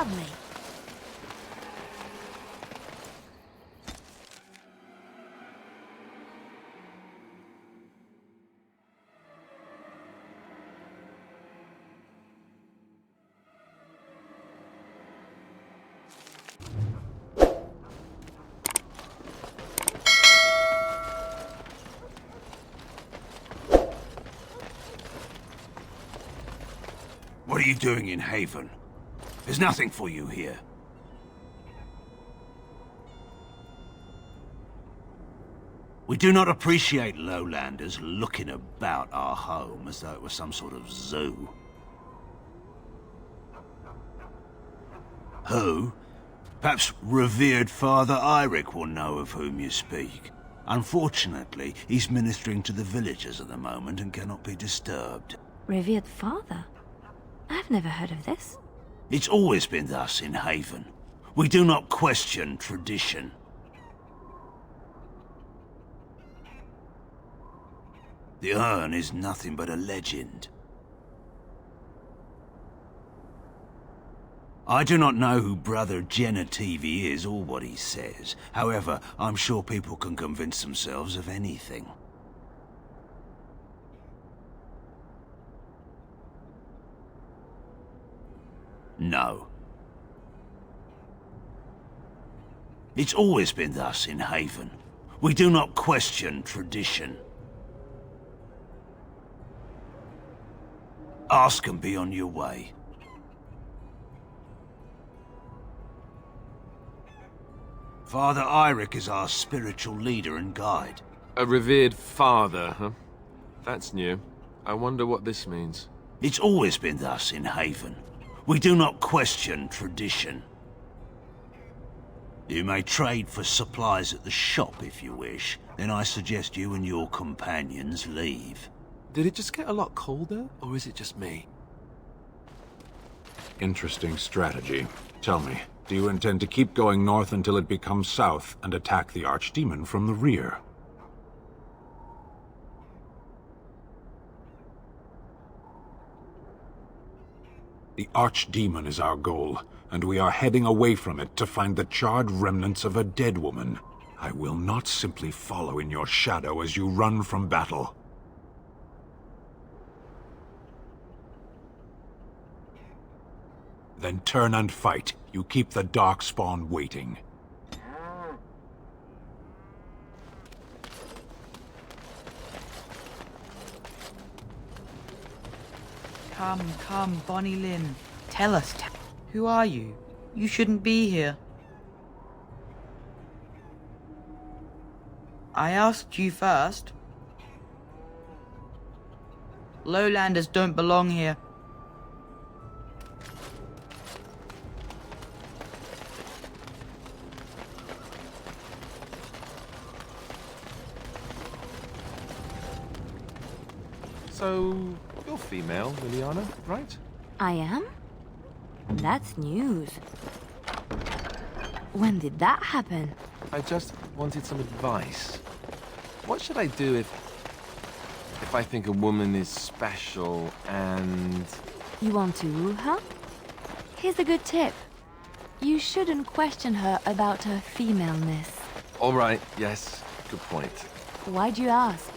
Lovely. What are you doing in Haven? There's nothing for you here. We do not appreciate lowlanders looking about our home as though it was some sort of zoo. Who? Perhaps revered Father Eirik will know of whom you speak. Unfortunately, he's ministering to the villagers at the moment and cannot be disturbed. Revered father? I've never heard of this. It's always been thus in Haven. We do not question tradition. The urn is nothing but a legend. I do not know who Brother Genetivi is or what he says. However, I'm sure people can convince themselves of anything. No. It's always been thus in Haven. We do not question tradition. Ask and be on your way. Father Eirik is our spiritual leader and guide. A revered father, huh? That's new. I wonder what this means. It's always been thus in Haven. We do not question tradition. You may trade for supplies at the shop if you wish. Then I suggest you and your companions leave. Did it just get a lot colder, or is it just me? Interesting strategy. Tell me, do you intend to keep going north until it becomes south and attack the Archdemon from the rear? The Archdemon is our goal, and we are heading away from it to find the charred remnants of a dead woman. I will not simply follow in your shadow as you run from battle. Then turn and fight. You keep the Darkspawn waiting. Come, Bonnie Lynn. Tell us, who are you? You shouldn't be here. I asked you first. Lowlanders don't belong here. So, you're female, Liliana, right? I am? That's news. When did that happen? I just wanted some advice. What should I do if I think a woman is special and... You want to woo her? Here's a good tip. You shouldn't question her about her femaleness. All right, yes, good point. Why'd you ask?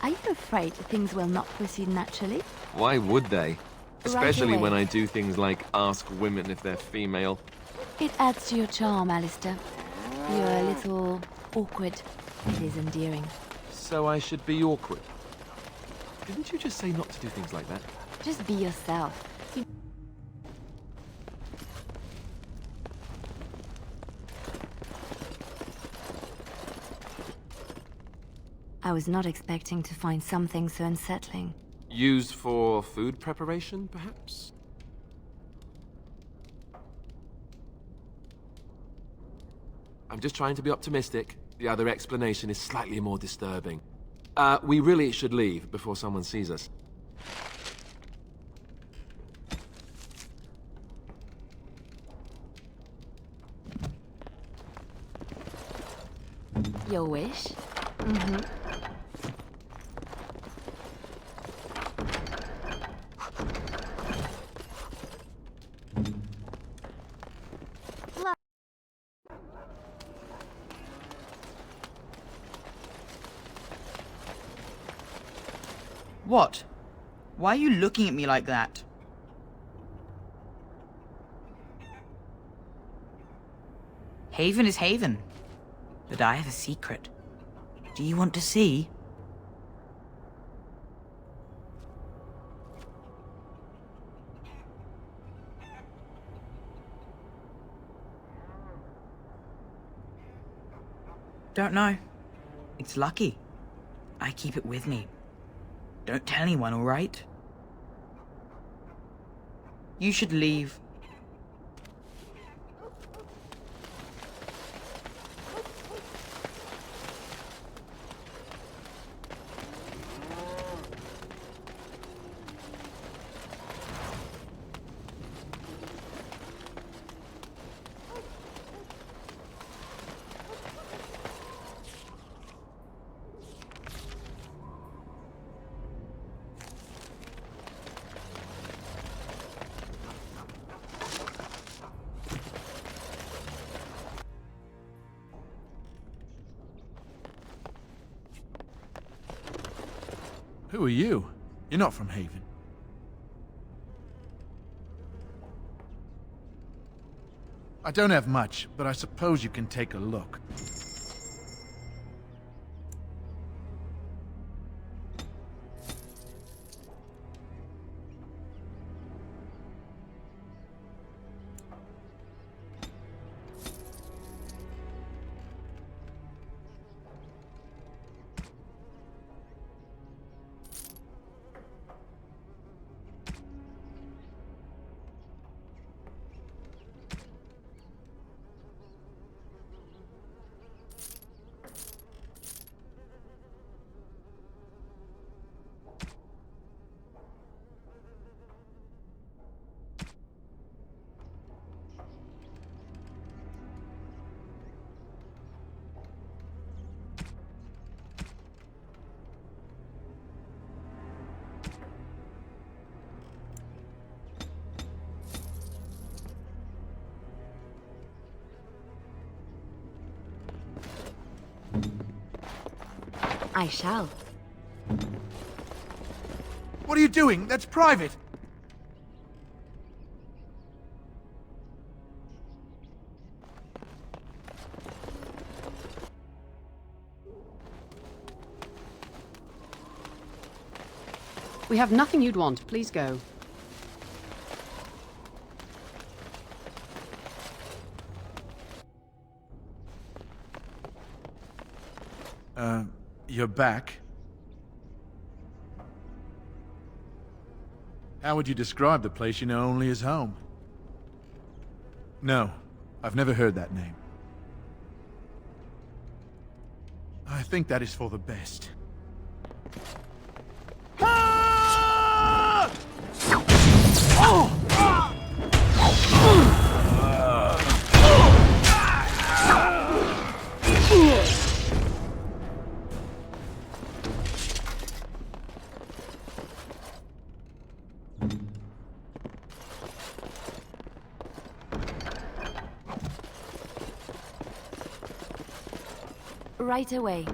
Are you afraid things will not proceed naturally? Why would they? Especially away. when I do things like ask women if they're female. It adds to your charm, Alistair. You're a little awkward. It is endearing. So I should be awkward. Didn't you just say not to do things like that? Just be yourself. I was not expecting to find something so unsettling. Used for food preparation, perhaps? I'm just trying to be optimistic. The other explanation is slightly more disturbing. We really should leave before someone sees us. Your wish? What? Why are you looking at me like that? Haven is Haven. But I have a secret. Do you want to see? Don't know. It's lucky. I keep it with me. Don't tell anyone, alright? You should leave. Who are you? You're not from Haven. I don't have much, but I suppose you can take a look. I shall. What are you doing? That's private! We have nothing you'd want. Please go. You're back. How would you describe the place you know only as home? No, I've never heard that name. I think that is for the best. Right away.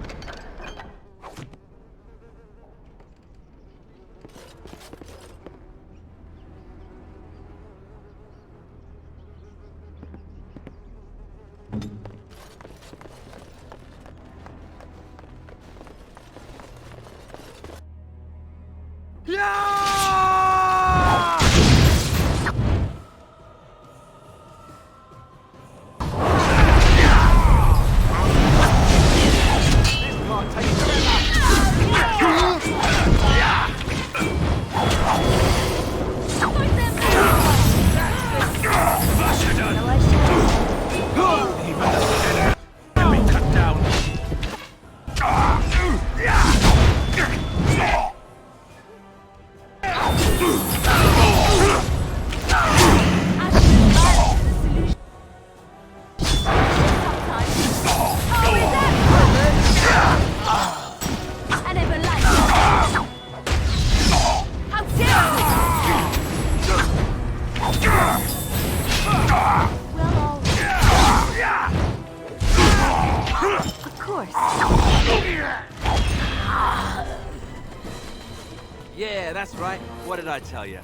Yeah, that's right. What did I tell you?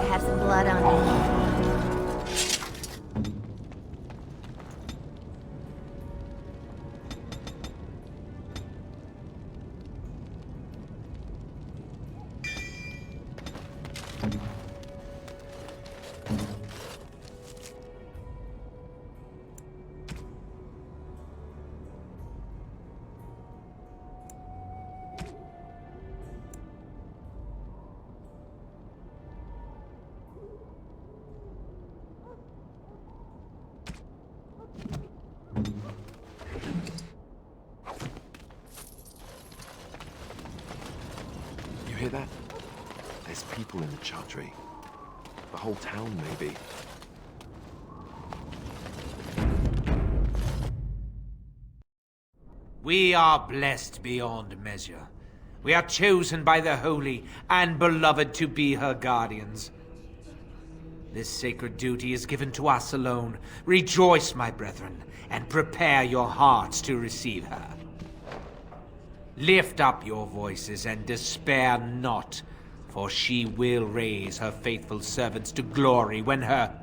Have some blood on you. You hear that? There's people in the Chartree. The whole town, maybe. We are blessed beyond measure. We are chosen by the Holy and Beloved to be her guardians. This sacred duty is given to us alone. Rejoice, my brethren, and prepare your hearts to receive her. Lift up your voices and despair not, for she will raise her faithful servants to glory when her...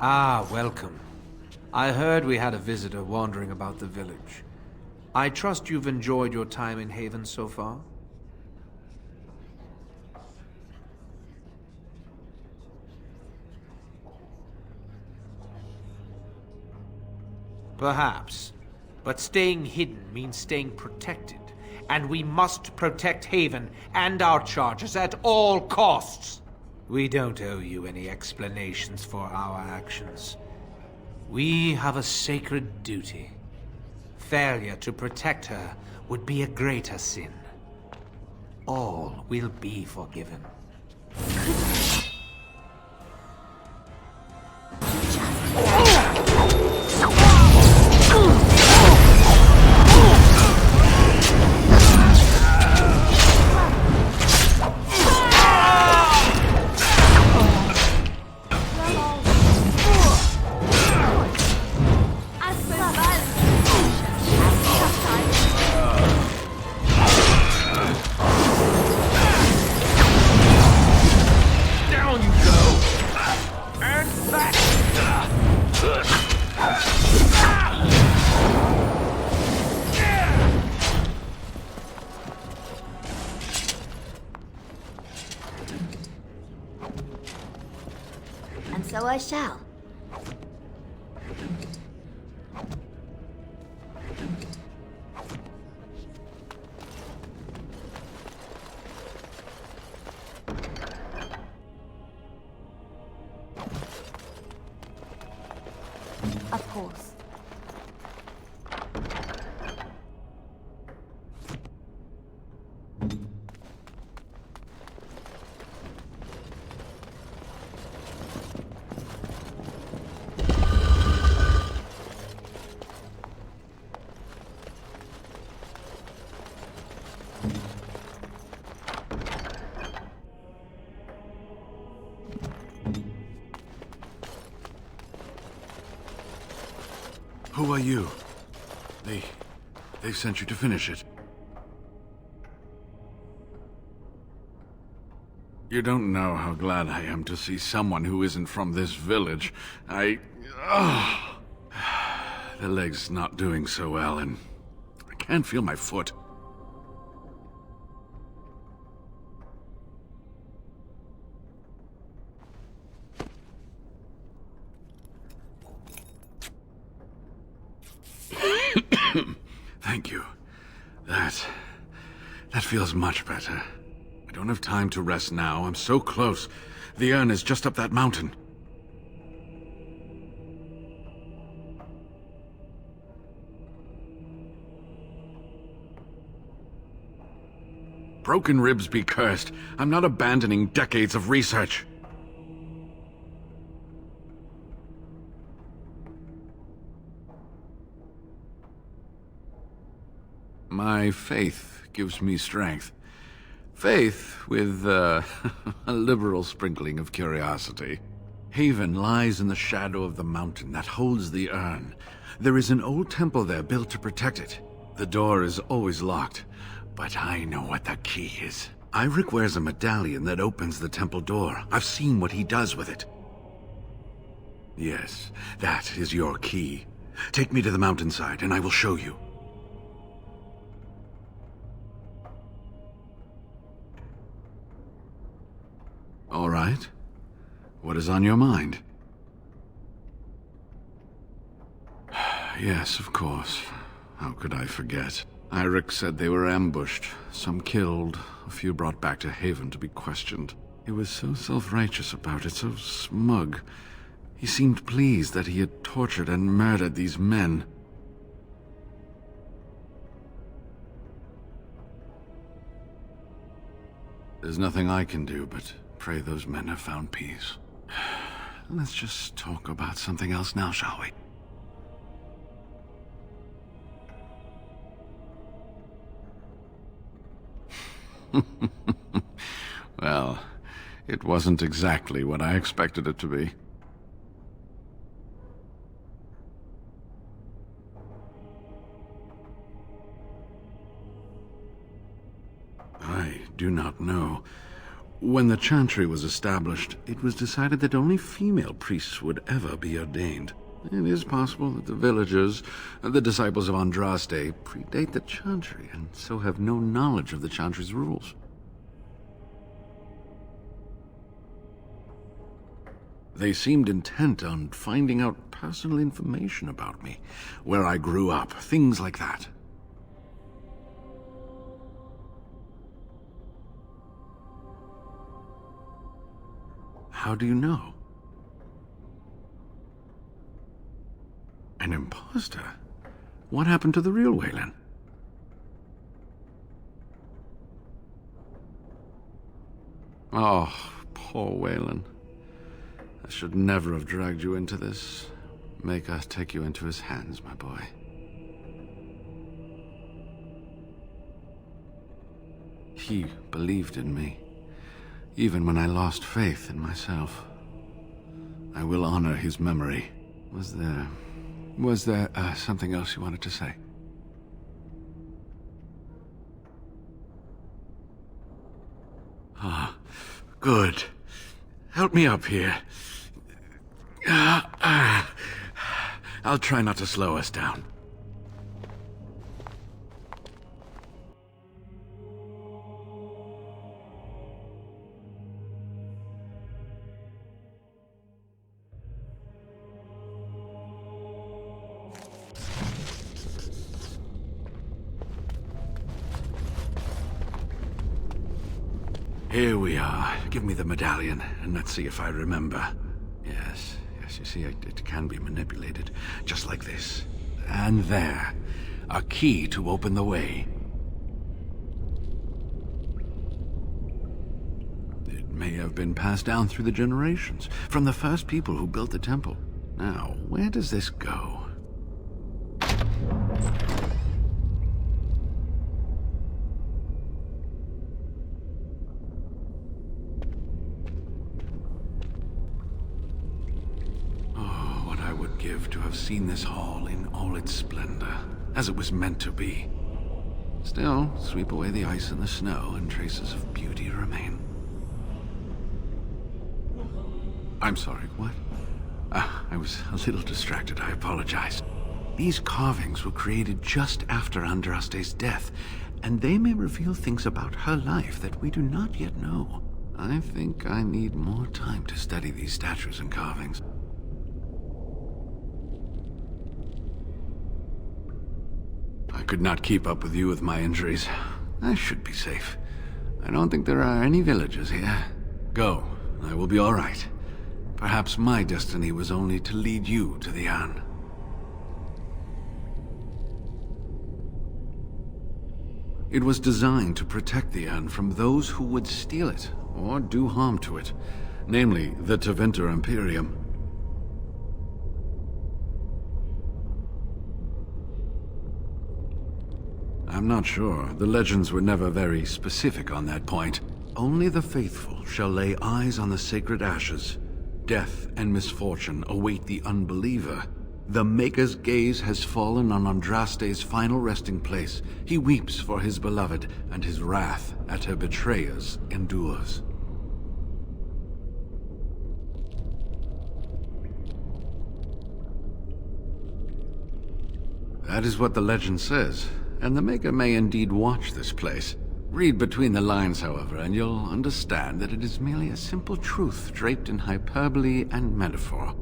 Ah, welcome. I heard we had a visitor wandering about the village. I trust you've enjoyed your time in Haven so far? Perhaps. But staying hidden means staying protected. And we must protect Haven and our charges at all costs. We don't owe you any explanations for our actions. We have a sacred duty. Failure to protect her would be a greater sin. All will be forgiven. And so I shall. Of course. Who are you? They sent you to finish it. You don't know how glad I am to see someone who isn't from this village. The leg's not doing so well, and I can't feel my foot. Thank you. That feels much better. I don't have time to rest now. I'm so close. The urn is just up that mountain. Broken ribs be cursed. I'm not abandoning decades of research. My faith gives me strength. Faith with a liberal sprinkling of curiosity. Haven lies in the shadow of the mountain that holds the urn. There is an old temple there built to protect it. The door is always locked, but I know what the key is. Iric wears a medallion that opens the temple door. I've seen what he does with it. Yes, that is your key. Take me to the mountainside and I will show you. All right. What is on your mind? Yes, of course. How could I forget? Iric said they were ambushed, some killed, a few brought back to Haven to be questioned. He was so self-righteous about it, so smug. He seemed pleased that he had tortured and murdered these men. There's nothing I can do but pray those men have found peace. Let's just talk about something else now, shall we? Well, it wasn't exactly what I expected it to be. I do not know. When the Chantry was established, it was decided that only female priests would ever be ordained. It is possible that the villagers, the disciples of Andraste, predate the Chantry and so have no knowledge of the Chantry's rules. They seemed intent on finding out personal information about me, where I grew up, things like that. How do you know? An imposter? What happened to the real Waylon? Oh, poor Waylon. I should never have dragged you into this. Maker take you into his hands, my boy. He believed in me, even when I lost faith in myself. I will honor his memory. Was there something else you wanted to say? Ah, good. Help me up here. I'll try not to slow us down. Here we are. Give me the medallion, and let's see if I remember. Yes, you see, it can be manipulated, just like this. And there. A key to open the way. It may have been passed down through the generations, from the first people who built the temple. Now, where does this go? To have seen this hall in all its splendor, as it was meant to be. Still, sweep away the ice and the snow, and traces of beauty remain. I'm sorry, what? I was a little distracted, I apologize. These carvings were created just after Andraste's death, and they may reveal things about her life that we do not yet know. I think I need more time to study these statues and carvings. I could not keep up with you with my injuries. I should be safe. I don't think there are any villagers here. Go, I will be all right. Perhaps my destiny was only to lead you to the Anne. It was designed to protect the Anne from those who would steal it or do harm to it, namely the Tevinter Imperium. I'm not sure. The legends were never very specific on that point. Only the faithful shall lay eyes on the sacred ashes. Death and misfortune await the unbeliever. The Maker's gaze has fallen on Andraste's final resting place. He weeps for his beloved, and his wrath at her betrayers endures. That is what the legend says, and the Maker may indeed watch this place. Read between the lines, however, and you'll understand that it is merely a simple truth draped in hyperbole and metaphor.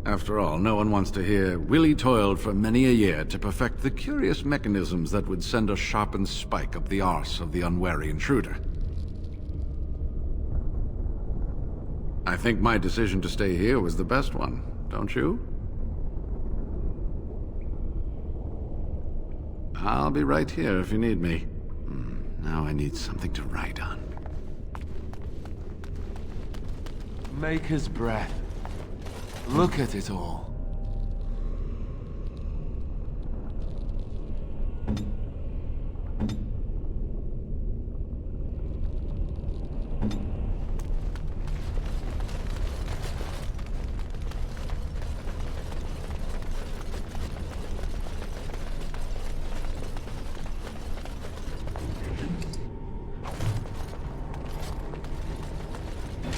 After all, no one wants to hear, Willie toiled for many a year to perfect the curious mechanisms that would send a sharpened spike up the arse of the unwary intruder. I think my decision to stay here was the best one, don't you? I'll be right here if you need me. Now I need something to write on. Maker's breath. Look at it all.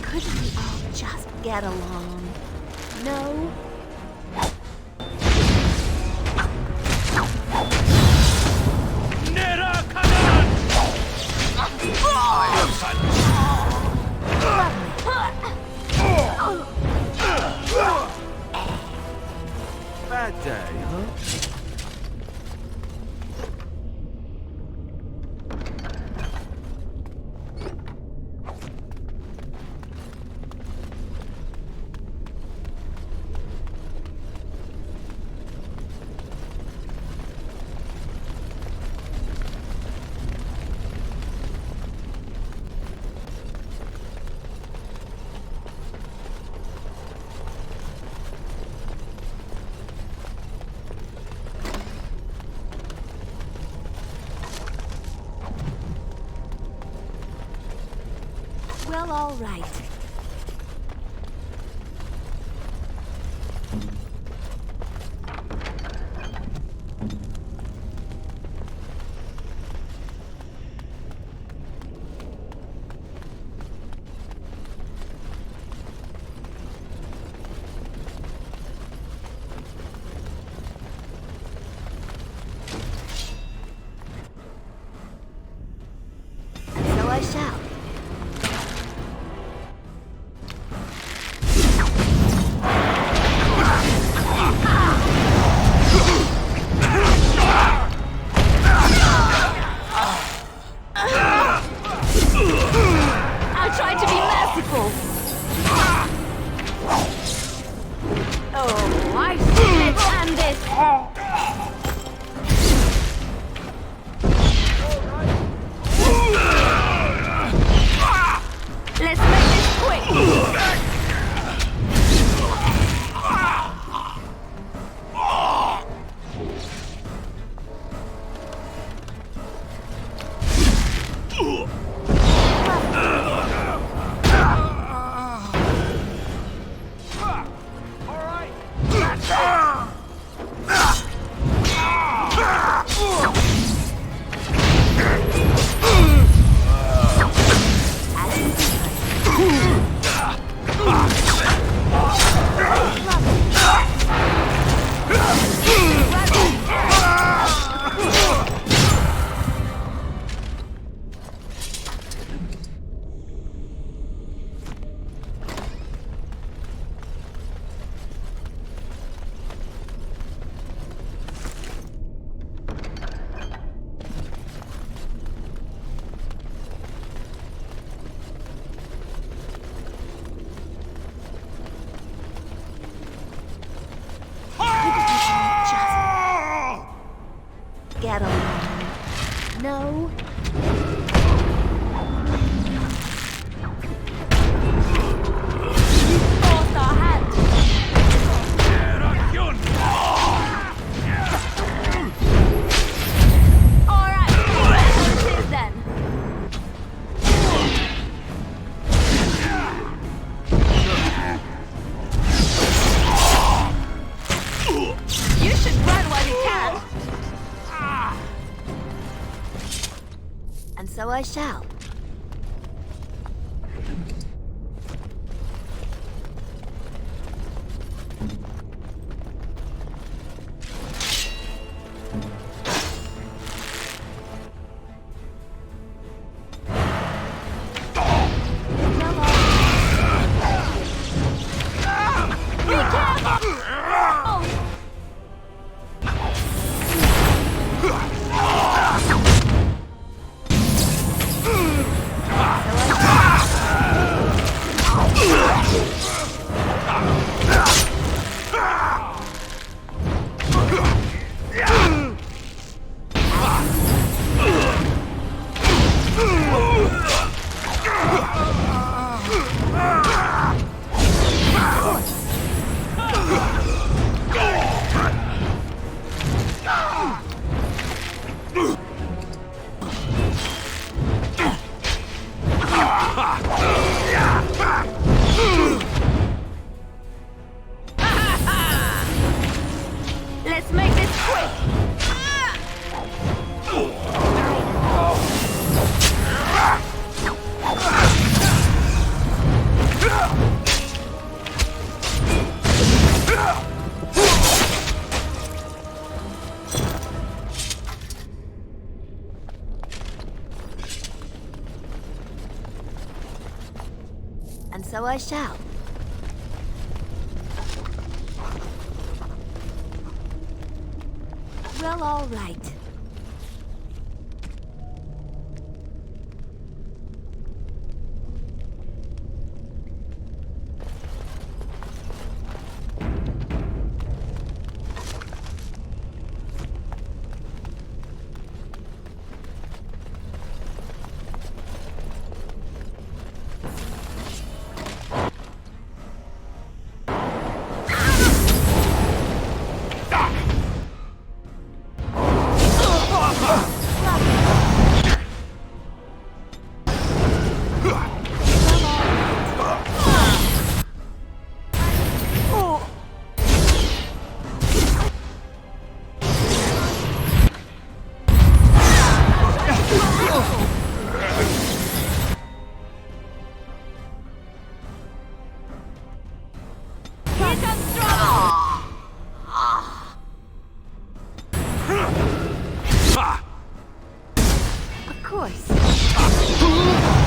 Couldn't we all just get along? No? Bad day, huh? Well, all right. So I shall. I tried to be merciful. Oh, I can't stand this. Let's make this quick. And so I shall. Let's make this quick! And so I shall. Well, all right. Of course. As you desire.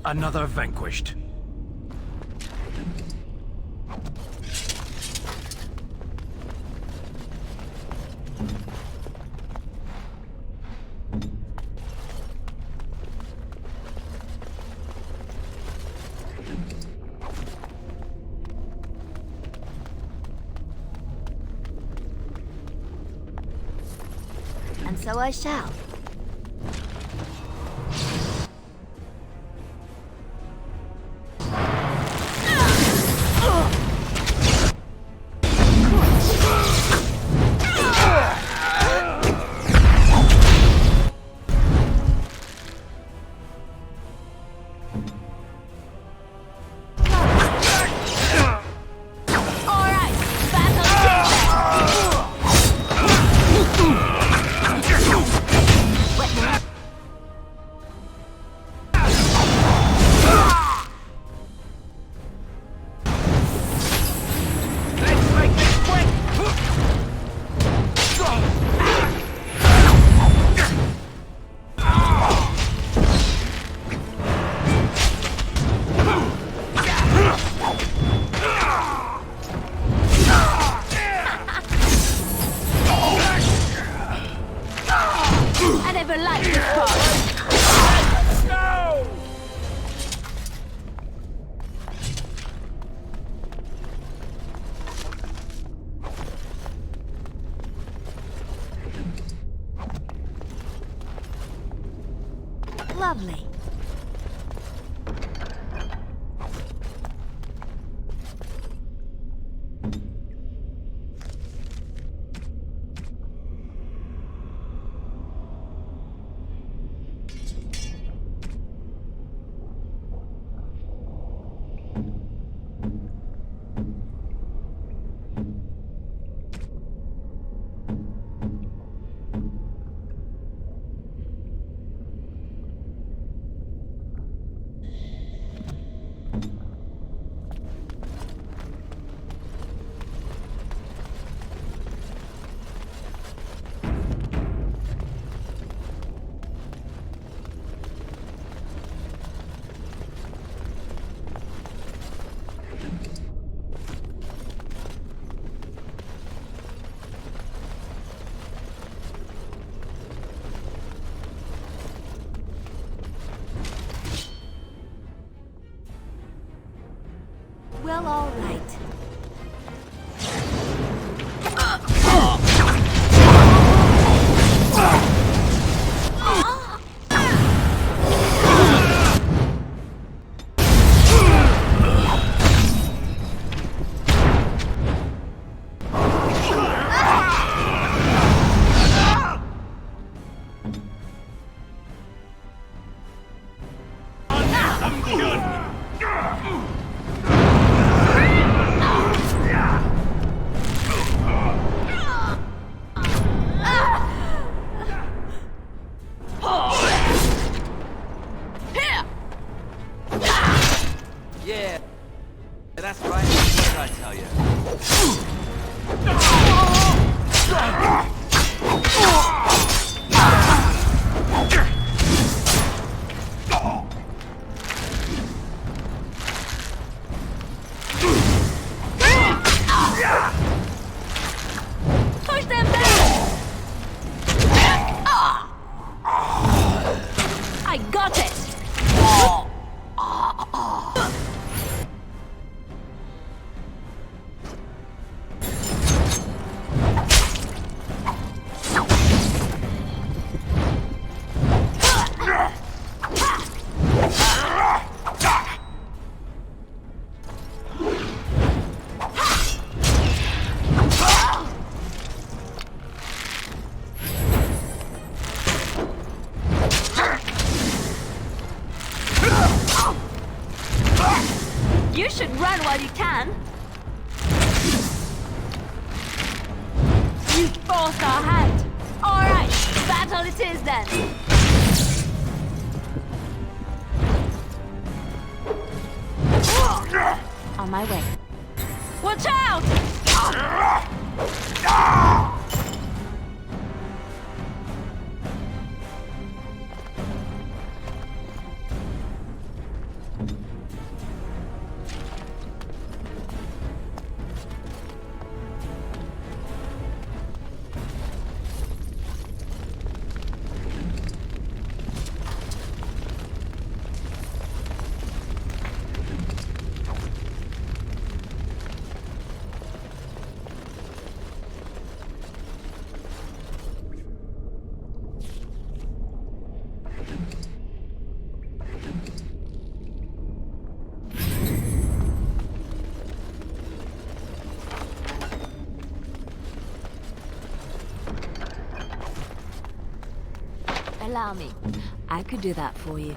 Another vanquished. And so I shall. Lovely. Well, all right. Yeah, that's right. What did I tell you? Push them back! I got it! You should run while you can. You forced our hand. All right, battle it is then. On my way. Watch out! Allow me. I could do that for you.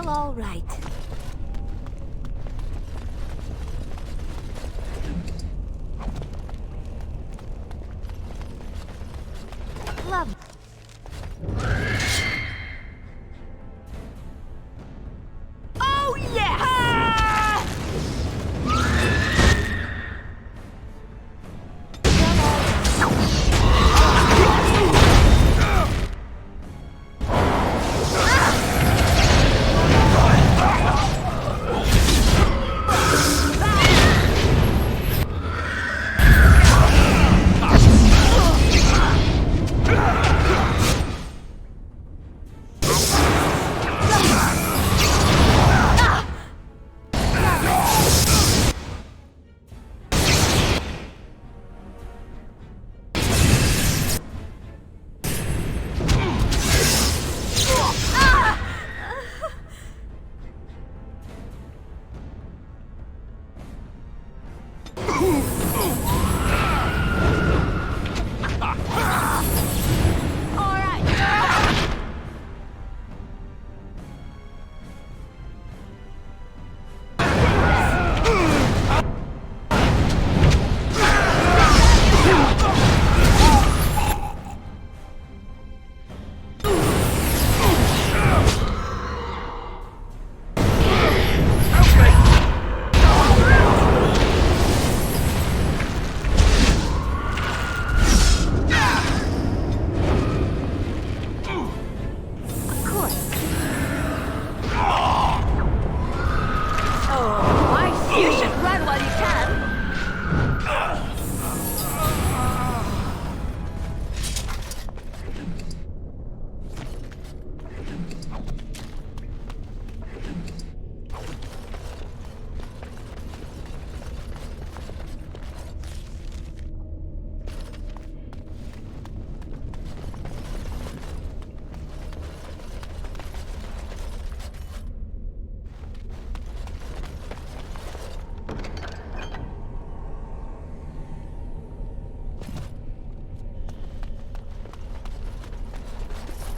all right. Love. Oh yeah!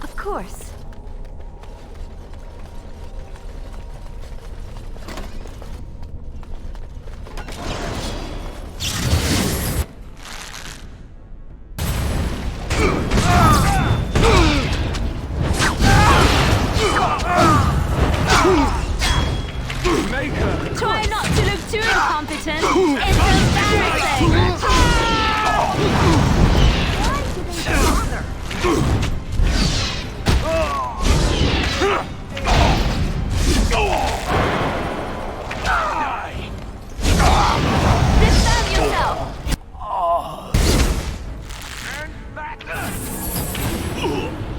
Of course. Try not to look too incompetent. It's embarrassing. Defend yourself.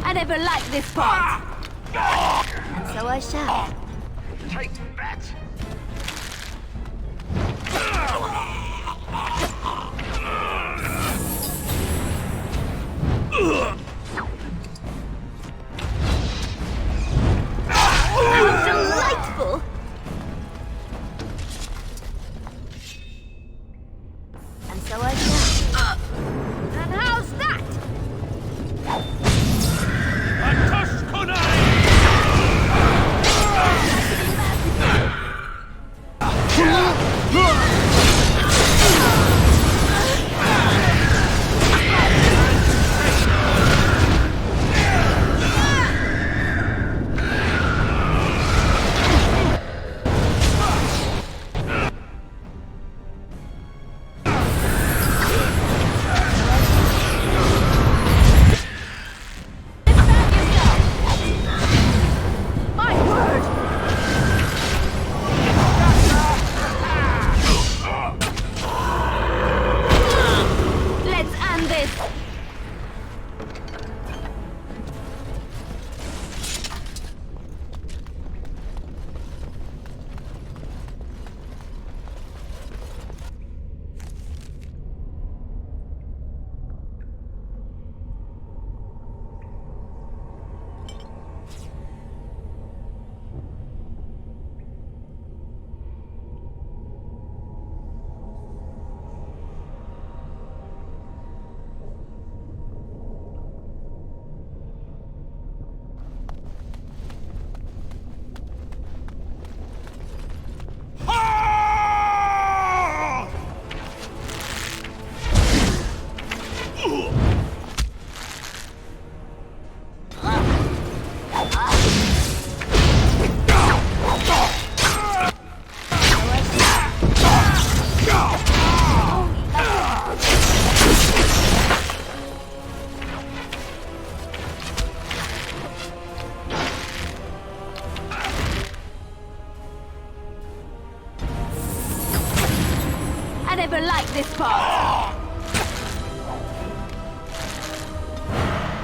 I never liked this part. And so I shall. Take that! How delightful! And so I shall. And how's that?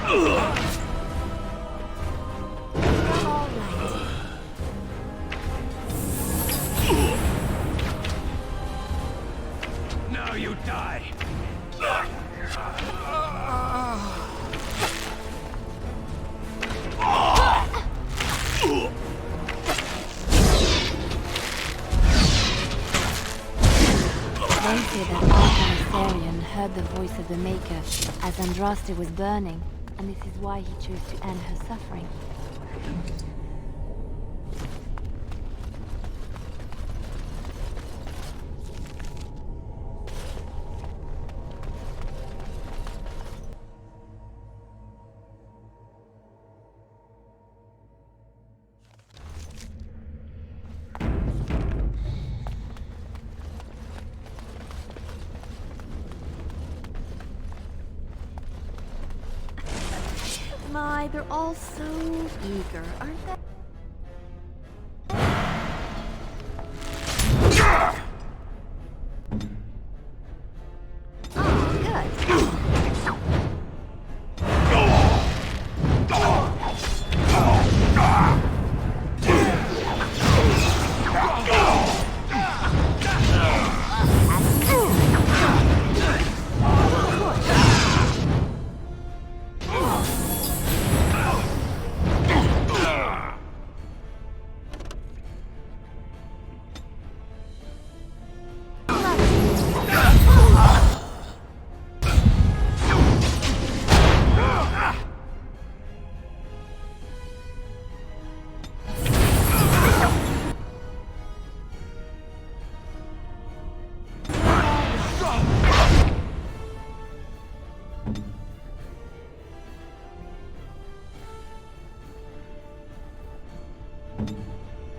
All right. Now you die. They say that Arthur Asarion heard the voice of the Maker as Andraste was burning, and this is why he chose to end her suffering. My, they're all so eager, aren't they? Oh, good.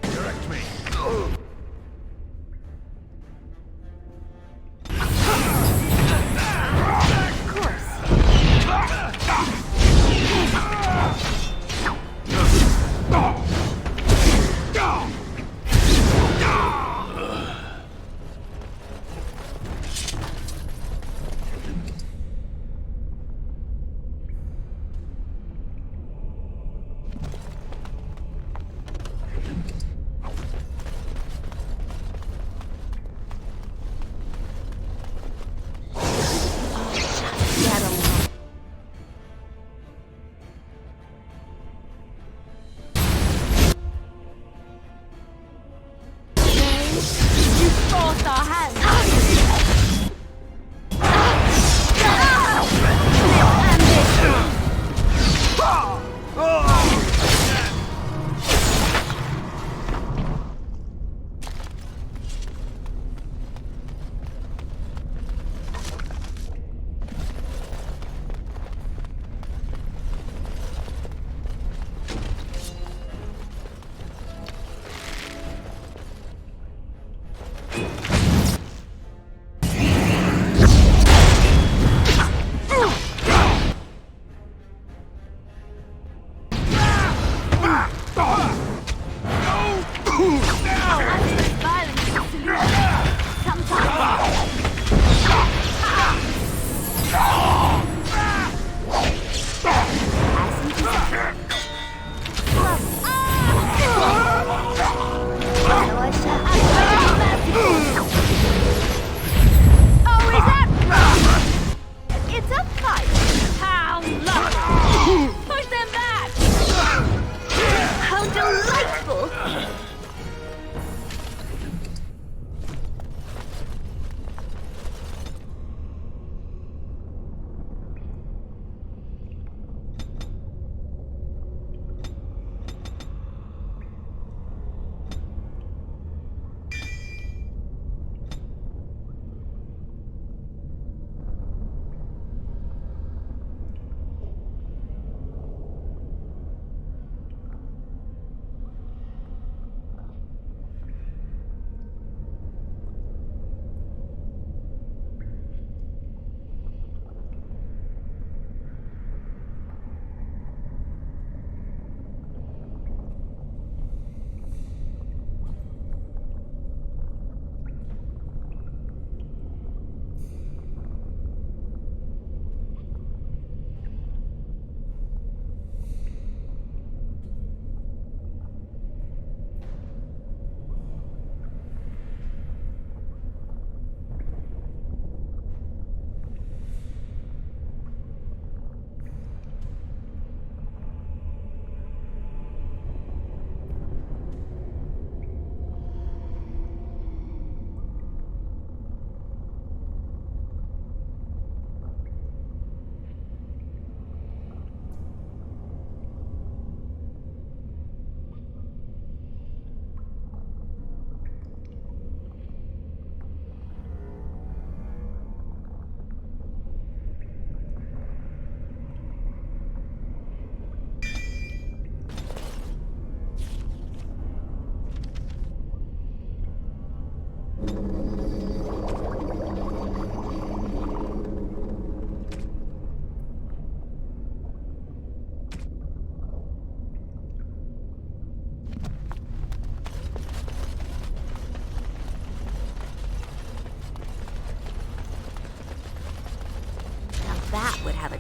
Direct me. Of course. You forced our hands.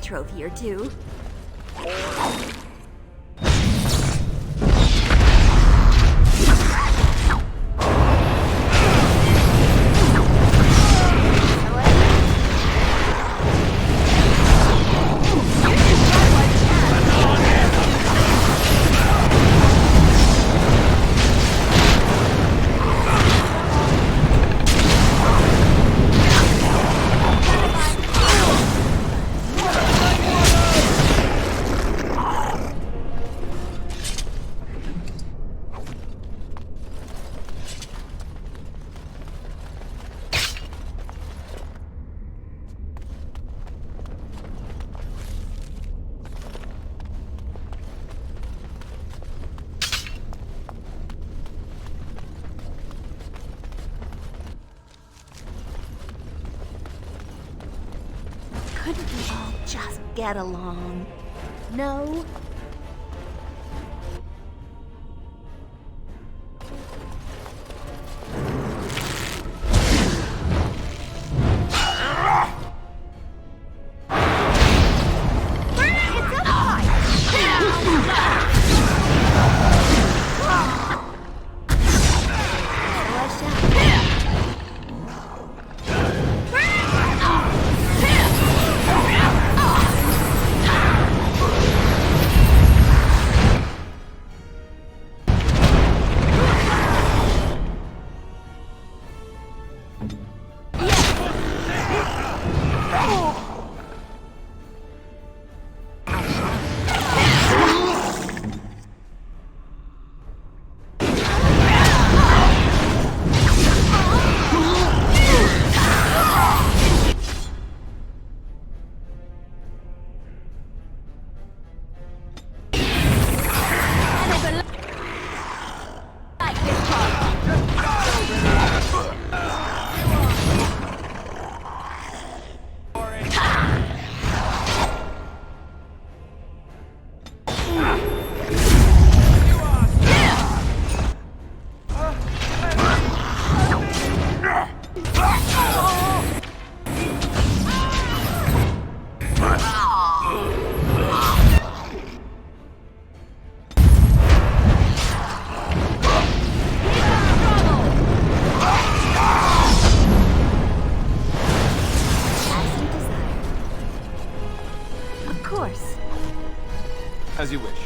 trophy or two. Couldn't we all just get along? No? As you wish.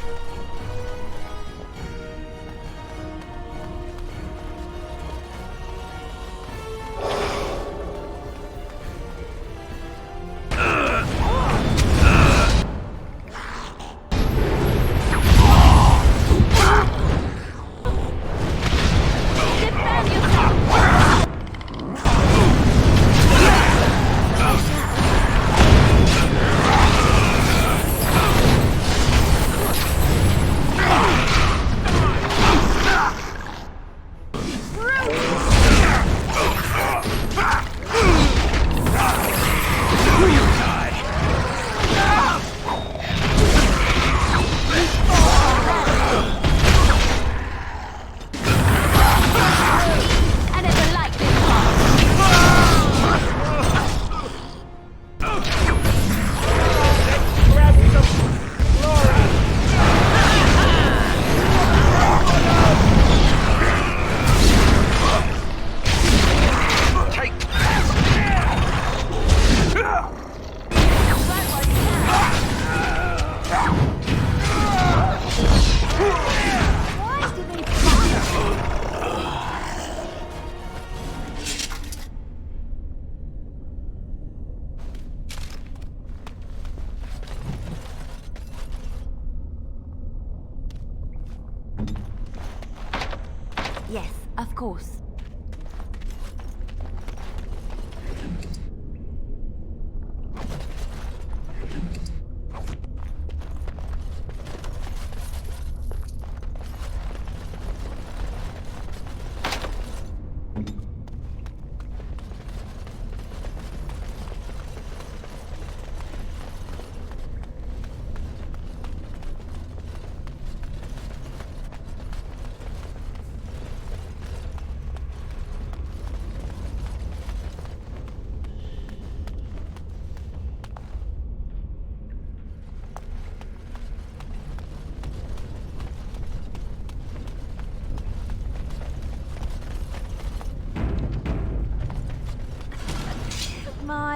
Yes, of course.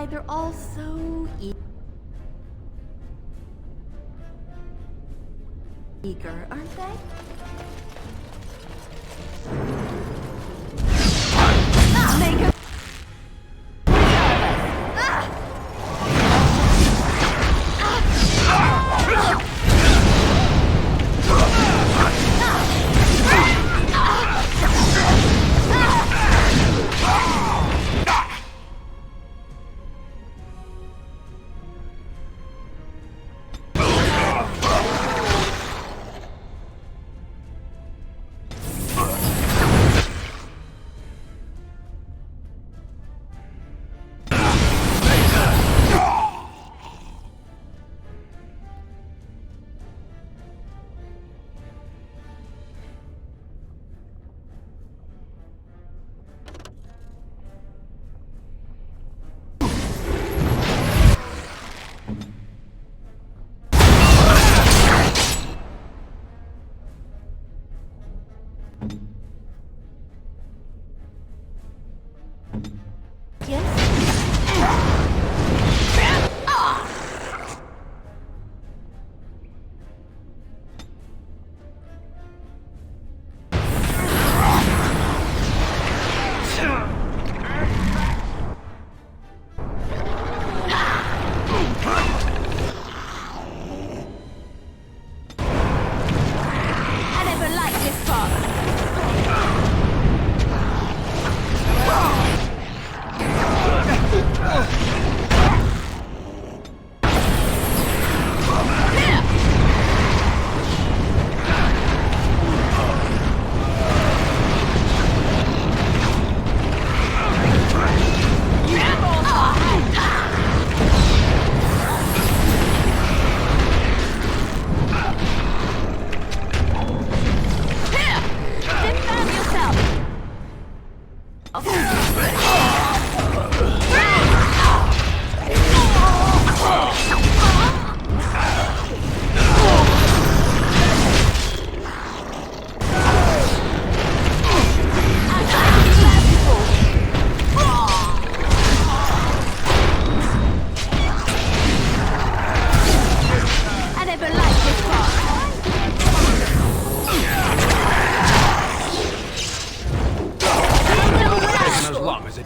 why they're all so eager, aren't they? Make a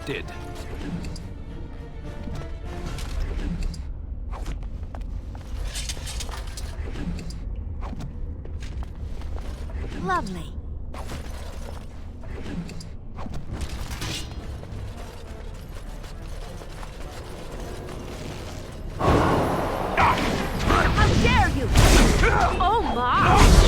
did. Lovely. How dare you! Oh my!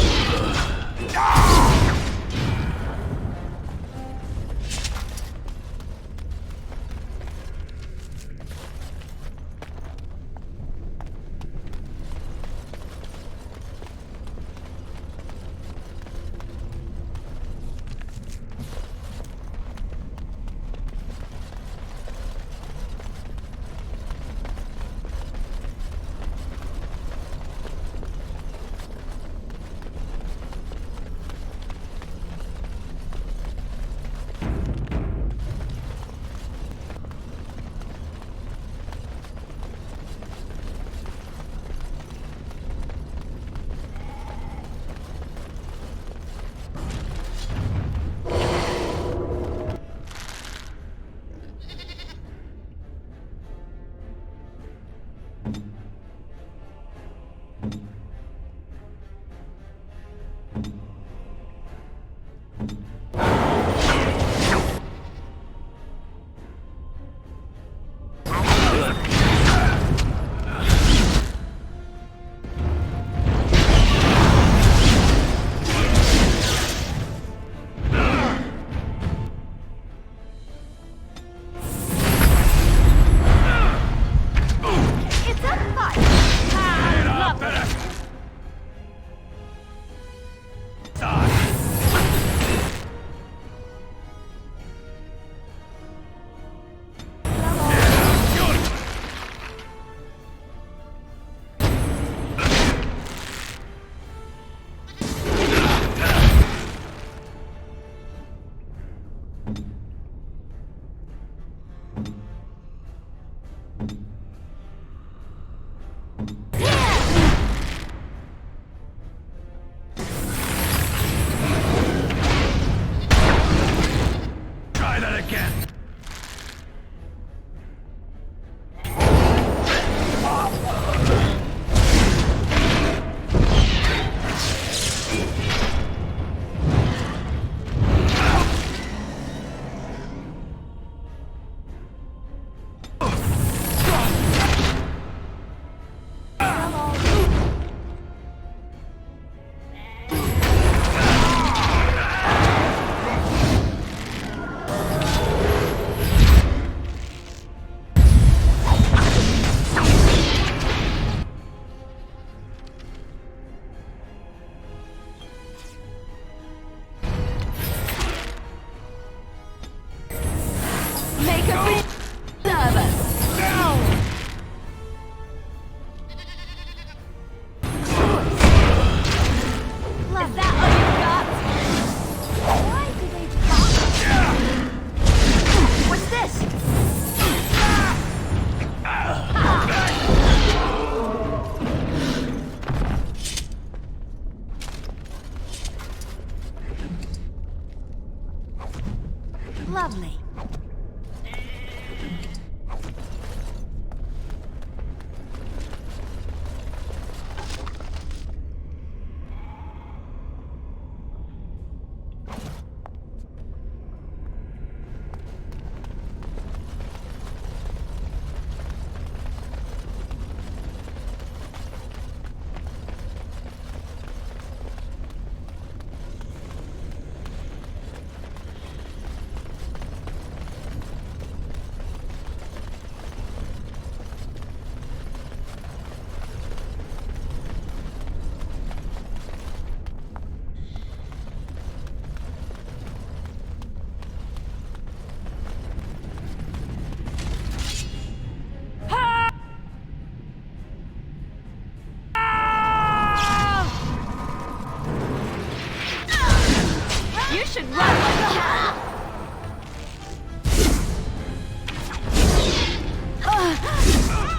should run like hell!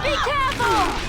Be careful!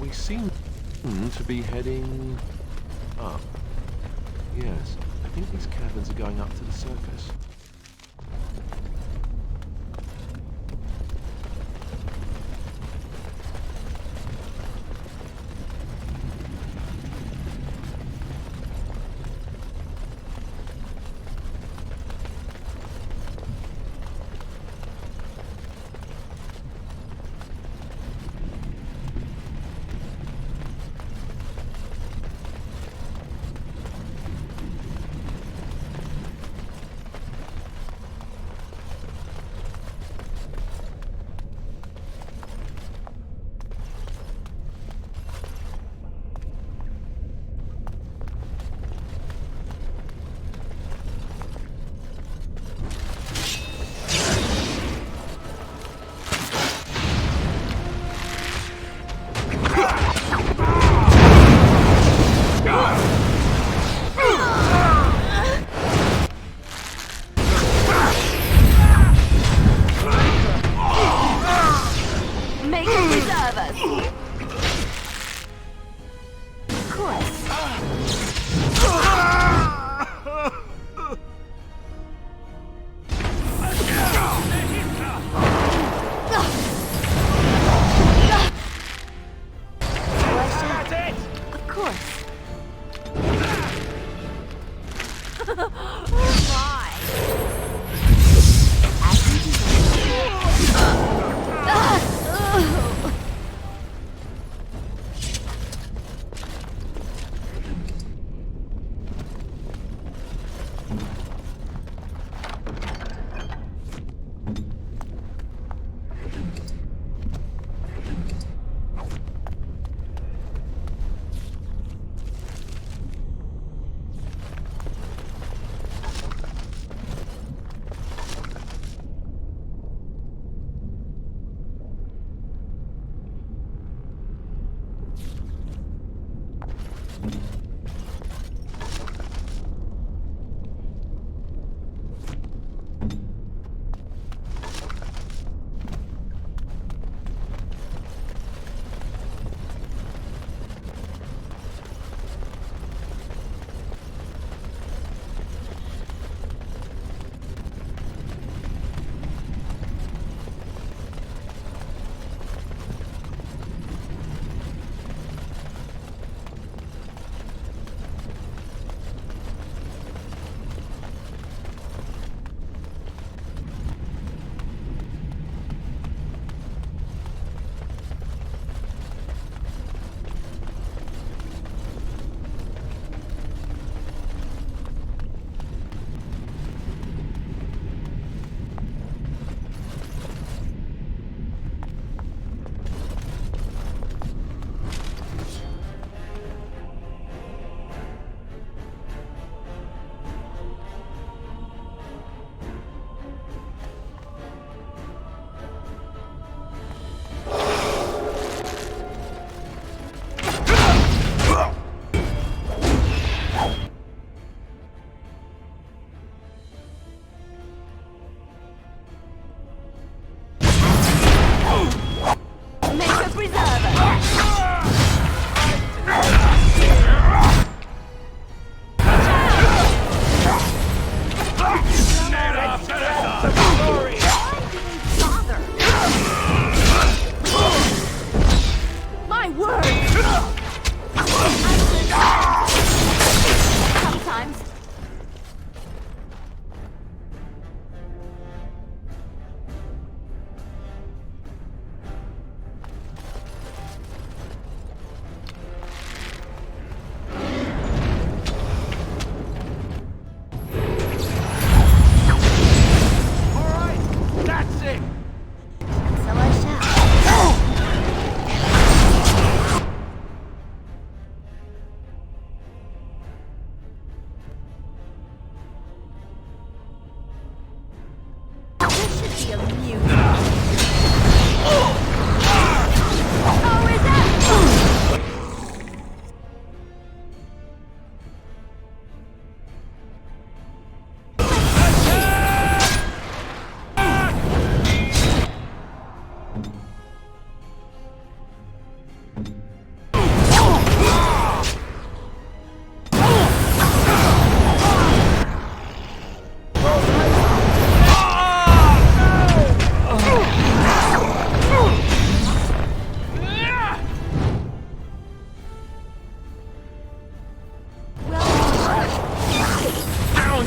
We seem to be heading up. Yes, I think these caverns are going up to the surface.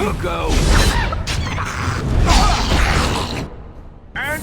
you go. And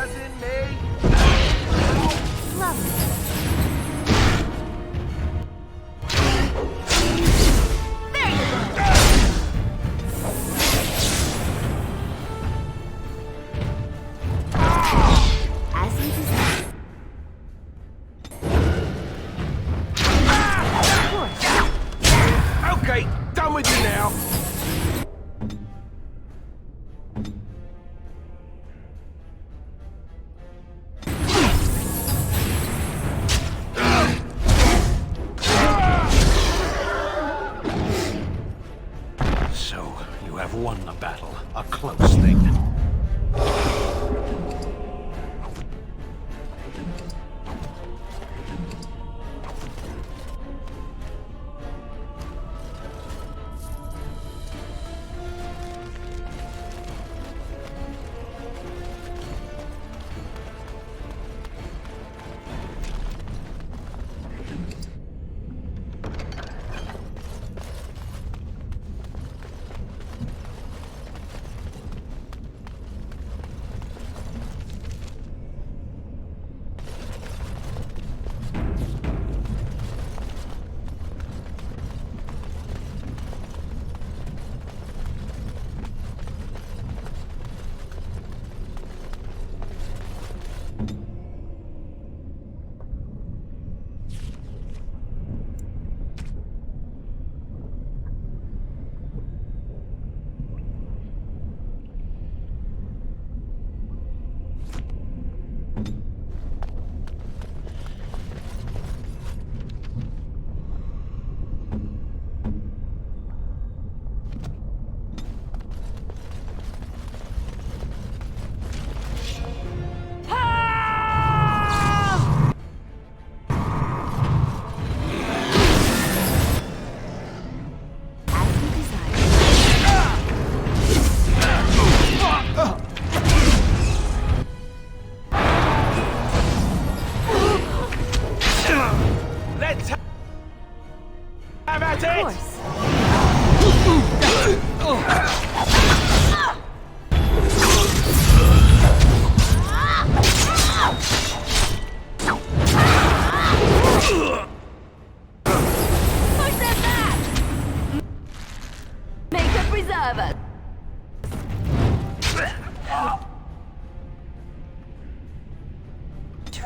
as in me. Okay, done with you now. So, you have won the battle. A close thing.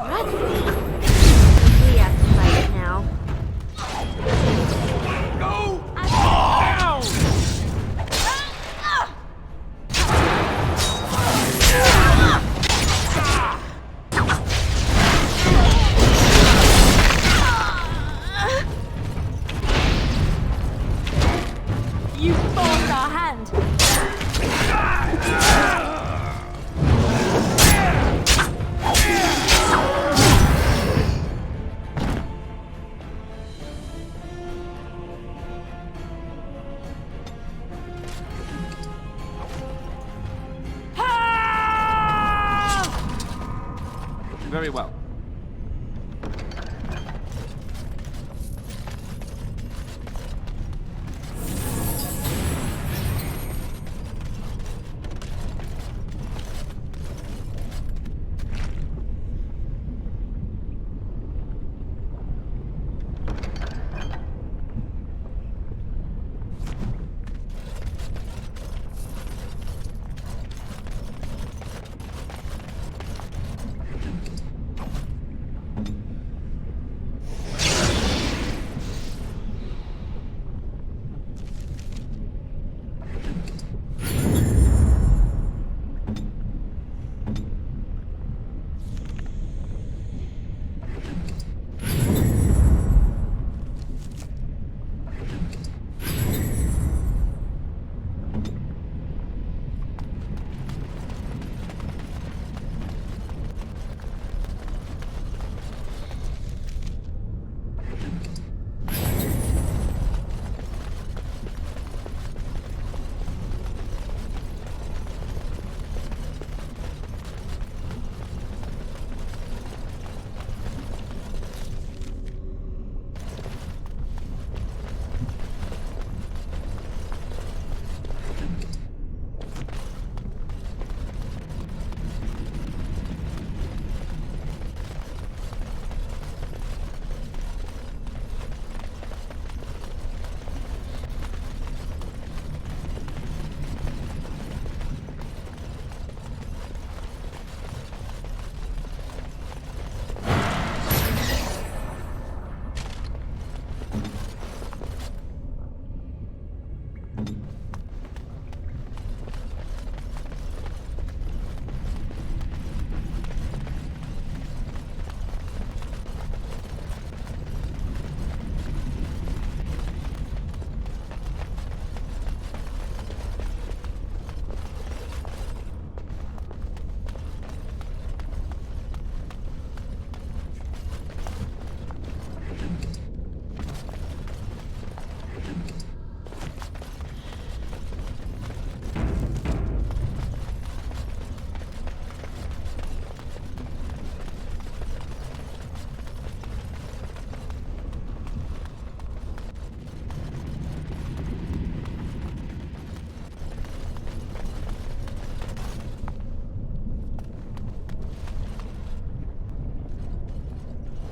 We have to fight it now. Go! Ow! You forced our hand. Very well.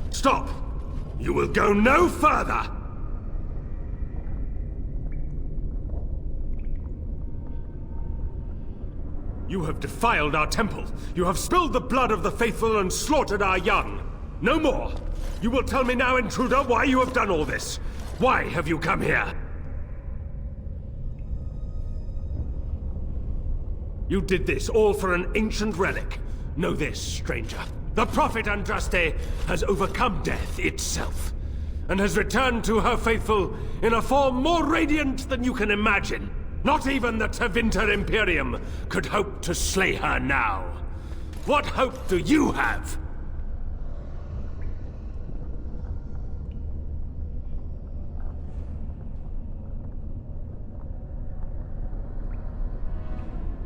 Stop! You will go no further! You have defiled our temple. You have spilled the blood of the faithful and slaughtered our young. No more! You will tell me now, intruder, why you have done all this. Why have you come here? You did this all for an ancient relic. Know this, stranger. The Prophet Andraste has overcome death itself, and has returned to her faithful in a form more radiant than you can imagine. Not even the Tevinter Imperium could hope to slay her now. What hope do you have?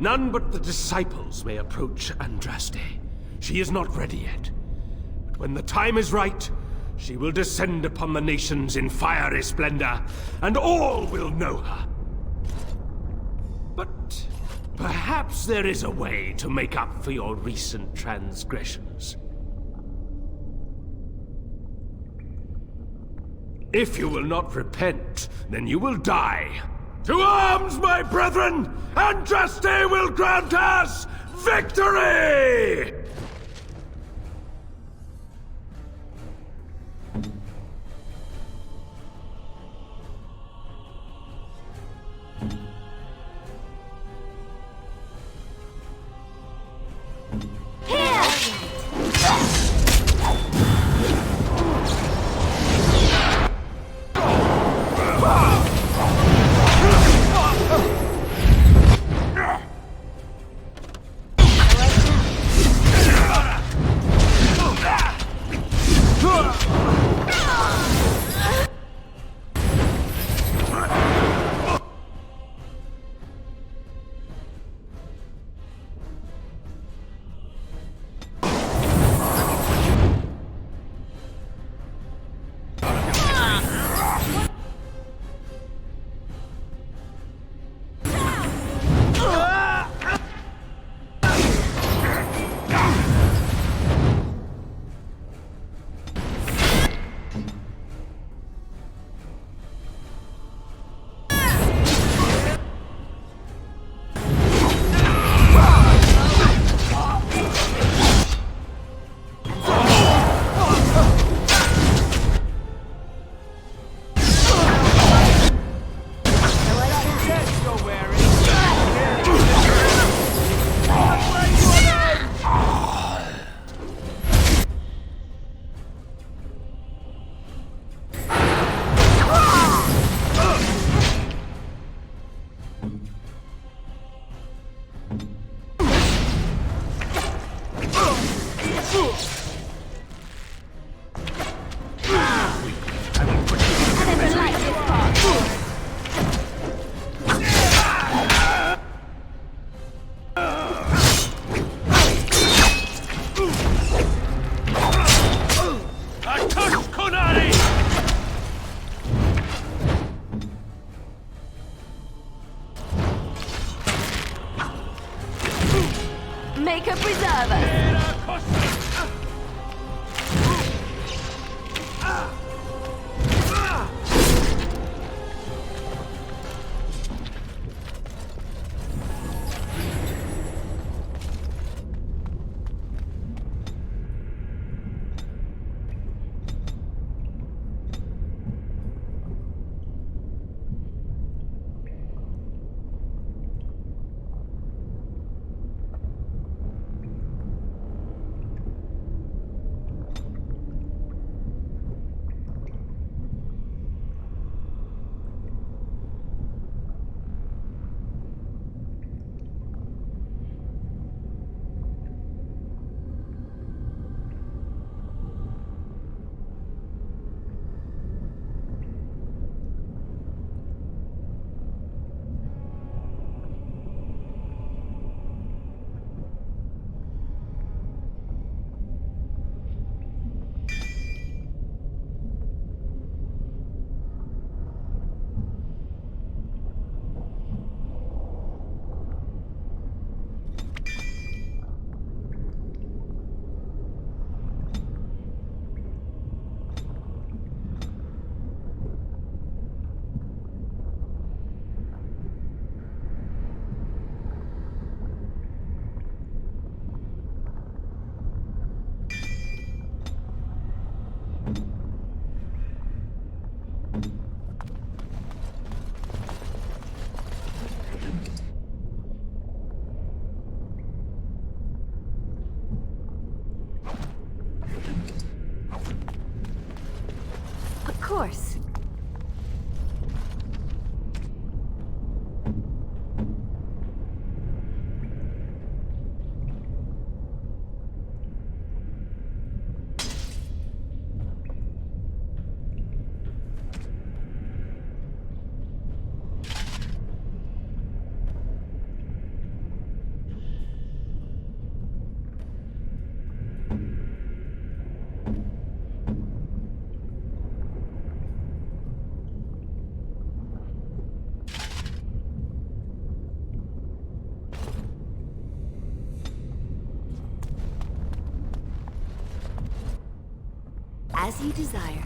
None but the disciples may approach Andraste. She is not ready yet. But when the time is right, she will descend upon the nations in fiery splendor, and all will know her. But perhaps there is a way to make up for your recent transgressions. If you will not repent, then you will die. To arms, my brethren! Andraste will grant us victory! I never liked this part. Maker preserver. Of course. As you desire.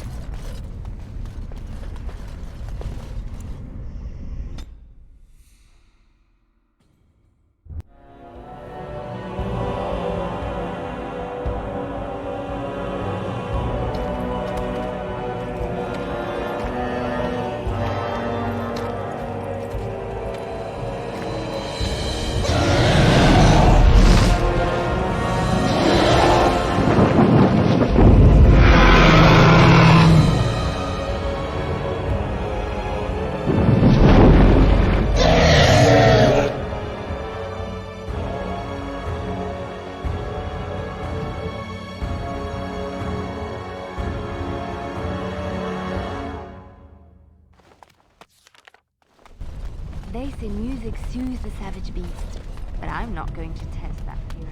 They say music soothes the savage beast, but I'm not going to test that theory.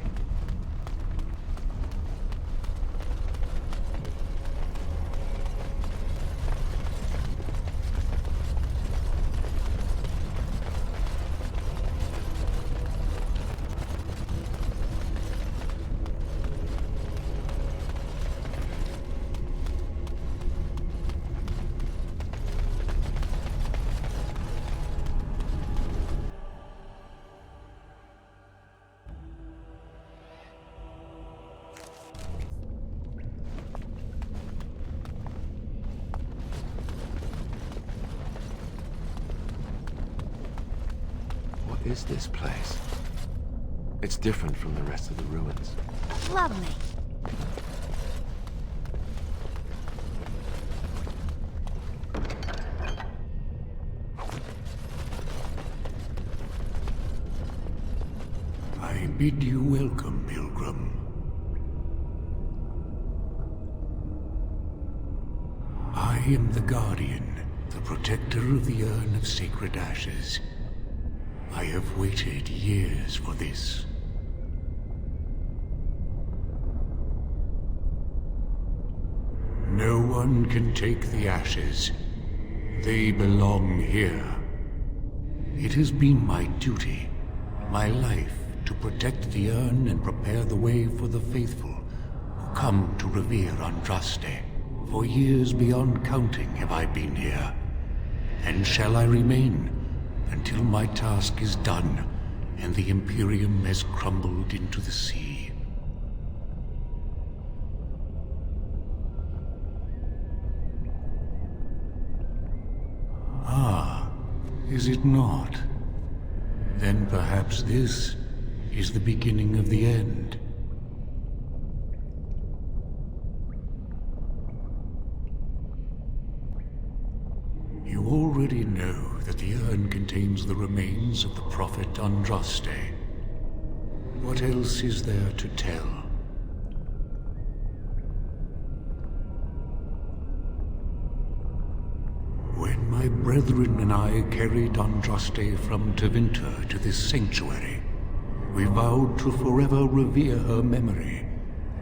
What is this place? It's different from the rest of the ruins. Lovely. I bid you welcome, pilgrim. am the Guardian, the protector of the Urn of Sacred Ashes. I have waited years for this. No one can take the ashes. They belong here. It has been my duty, my life, to protect the urn and prepare the way for the faithful who come to revere Andraste. For years beyond counting have I been here, and shall I remain until my task is done and the Imperium has crumbled into the sea. Ah, is it not? Then perhaps this is the beginning of the end. You already know that the urn contains the remains of the Prophet Andraste. What else is there to tell? When my brethren and I carried Andraste from Tevinter to this sanctuary, we vowed to forever revere her memory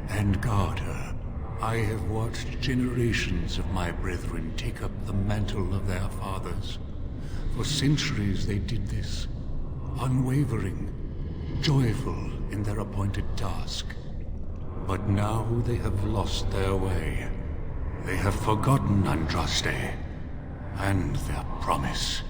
and guard her. I have watched generations of my brethren take up the mantle of their fathers. For centuries they did this, unwavering, joyful in their appointed task. But now they have lost their way. They have forgotten Andraste and their promise.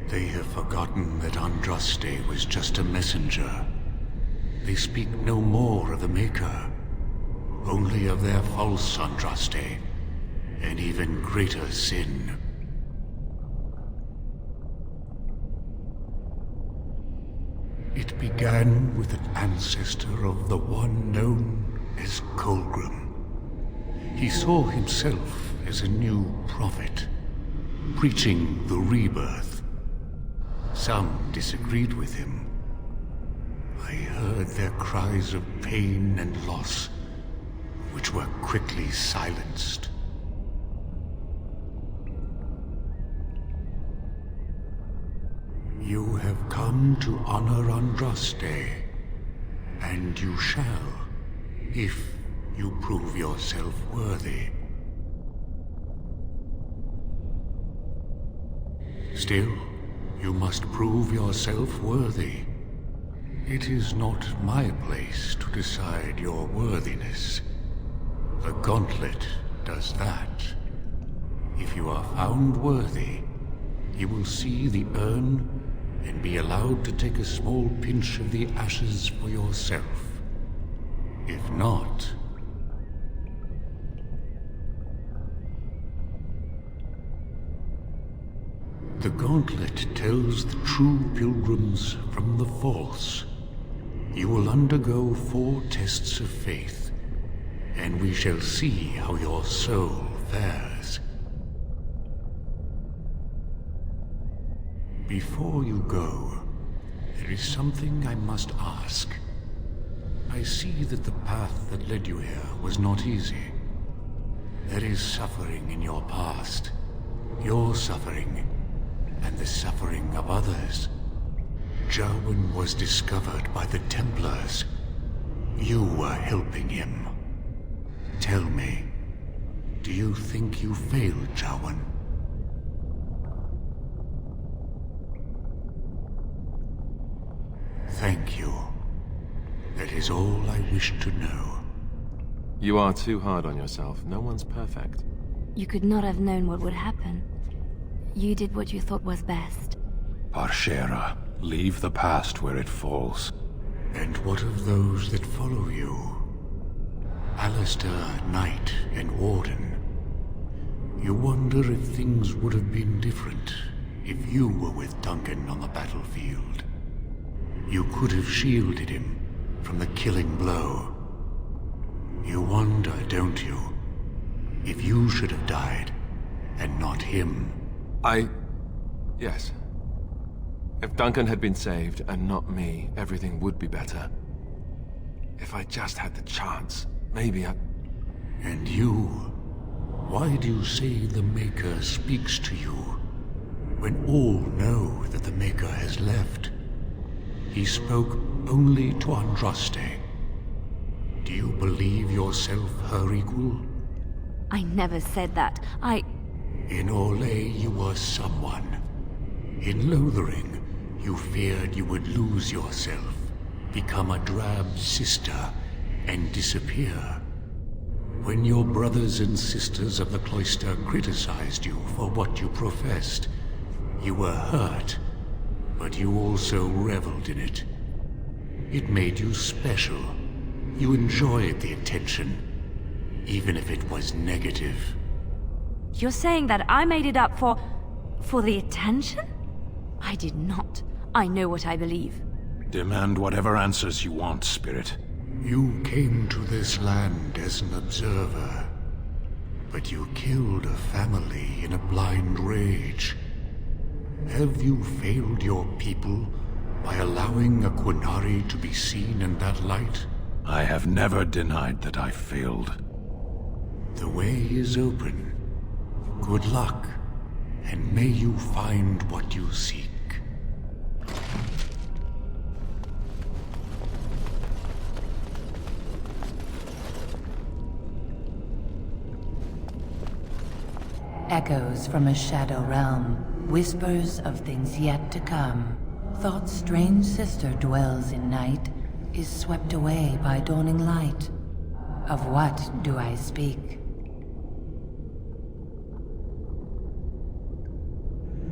They have forgotten that Andraste was just a messenger. They speak no more of the Maker, only of their false Andraste, an even greater sin. It began with an ancestor of the one known as Colgrim. He saw himself as a new prophet, preaching the rebirth. Some disagreed with him. I heard their cries of pain and loss, which were quickly silenced. You have come to honor Andraste, and you shall, if you prove yourself worthy. Still, you must prove yourself worthy. It is not my place to decide your worthiness. The Gauntlet does that. If you are found worthy, you will see the urn and be allowed to take a small pinch of the ashes for yourself. If not... The Gauntlet tells the true pilgrims from the false. You will undergo 4 tests of faith, and we shall see how your soul fares. Before you go, there is something I must ask. I see that the path that led you here was not easy. There is suffering in your past. Your suffering, and the suffering of others. Jarwin was discovered by the Templars. You were helping him. Tell me, do you think you failed, Jarwin? Thank you. That is all I wish to know. You are too hard on yourself. No one's perfect. You could not have known what would happen. You did what you thought was best. Parshera, leave the past where it falls. And what of those that follow you? Alistair, Knight, and Warden. You wonder if things would have been different if you were with Duncan on the battlefield. You could have shielded him from the killing blow. You wonder, don't you, if you should have died and not him? Yes. If Duncan had been saved, and not me, everything would be better. If I just had the chance, maybe I... And you? Why do you say the Maker speaks to you, when all know that the Maker has left? He spoke only to Andraste. Do you believe yourself her equal? I never said that. In Orlais, you were someone. In Lothering, you feared you would lose yourself, become a drab sister, and disappear. When your brothers and sisters of the cloister criticized you for what you professed, you were hurt, but you also reveled in it. It made you special. You enjoyed the attention, even if it was negative. You're saying that I made it up for the attention? I did not. I know what I believe. Demand whatever answers you want, Spirit. You came to this land as an observer, but you killed a family in a blind rage. Have you failed your people by allowing a Qunari to be seen in that light? I have never denied that I failed. The way is open. Good luck, and may you find what you seek. Echoes from a shadow realm, whispers of things yet to come. Thought's strange sister dwells in night, is swept away by dawning light. Of what do I speak?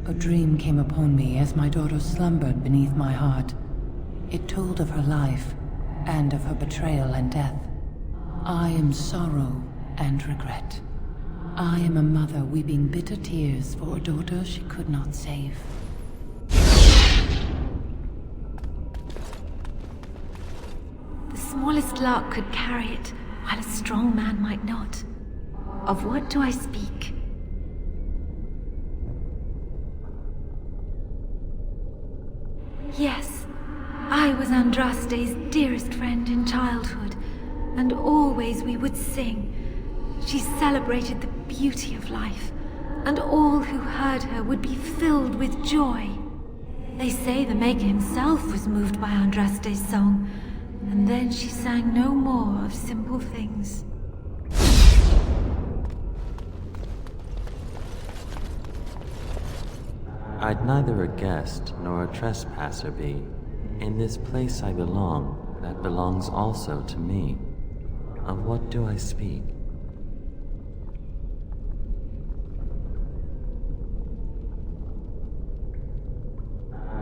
A dream came upon me as my daughter slumbered beneath my heart. It told of her life, and of her betrayal and death. I am sorrow and regret. I am a mother weeping bitter tears for a daughter she could not save. The smallest lark could carry it, while a strong man might not. Of what do I speak? Yes, I was Andraste's dearest friend in childhood, and always we would sing. She celebrated the beauty of life, and all who heard her would be filled with joy. They say the Maker himself was moved by Andraste's song, and then she sang no more of simple things. I'd neither a guest nor a trespasser be. In this place I belong, that belongs also to me. Of what do I speak?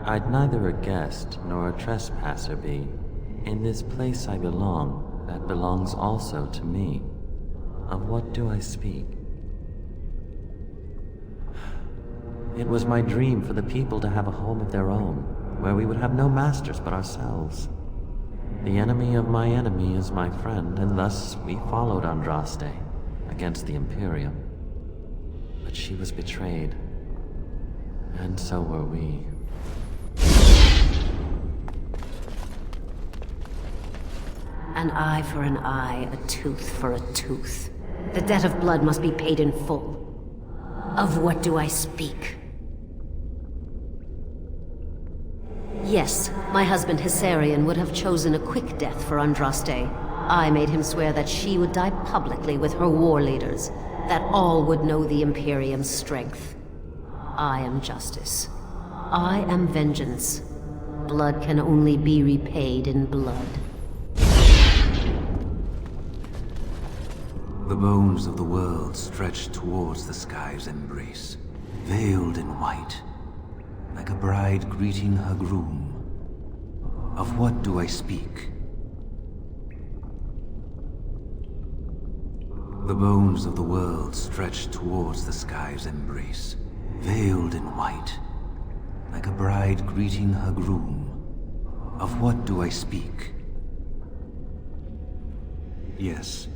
I'd neither a guest nor a trespasser be. In this place I belong, that belongs also to me. Of what do I speak? It was my dream for the people to have a home of their own, where we would have no masters but ourselves. The enemy of my enemy is my friend, and thus we followed Andraste against the Imperium. But she was betrayed, and so were we. An eye for an eye, a tooth for a tooth. The debt of blood must be paid in full. Of what do I speak? Yes, my husband Hissarion would have chosen a quick death for Andraste. I made him swear that she would die publicly with her war leaders, that all would know the Imperium's strength. I am justice. I am vengeance. Blood can only be repaid in blood. The bones of the world stretch towards the sky's embrace, veiled in white, like a bride greeting her groom. Of what do I speak? The bones of the world stretch towards the sky's embrace, veiled in white, like a bride greeting her groom. Of what do I speak? Yes.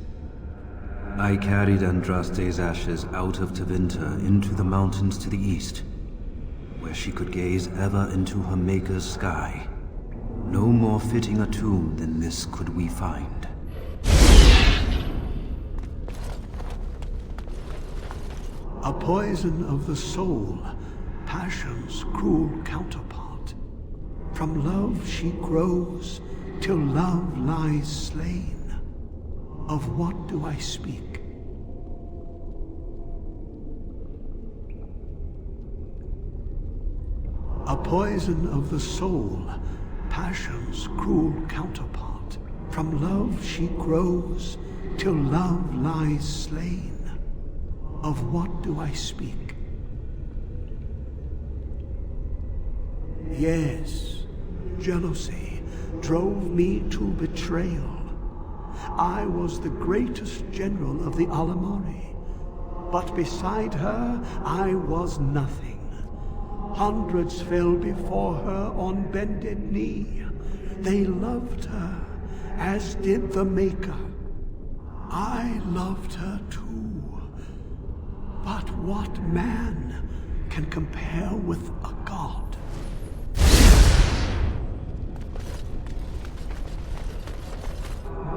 I carried Andraste's ashes out of Tevinter into the mountains to the east, where she could gaze ever into her Maker's sky. No more fitting a tomb than this could we find. A poison of the soul, passion's cruel counterpart. From love she grows, till love lies slain. Of what do I speak? A poison of the soul, passion's cruel counterpart. From love she grows, till love lies slain. Of what do I speak? Yes, jealousy drove me to betrayal. I was the greatest general of the Alamari, but beside her I was nothing. Hundreds fell before her on bended knee. They loved her, as did the Maker. I loved her too. But what man can compare with a god?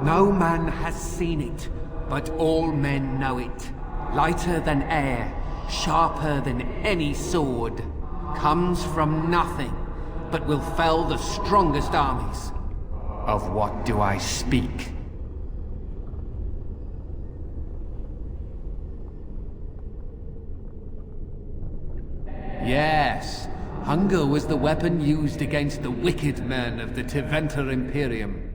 No man has seen it, but all men know it. Lighter than air, sharper than any sword. Comes from nothing, but will fell the strongest armies. Of what do I speak? Yes, hunger was the weapon used against the wicked men of the Tevinter Imperium.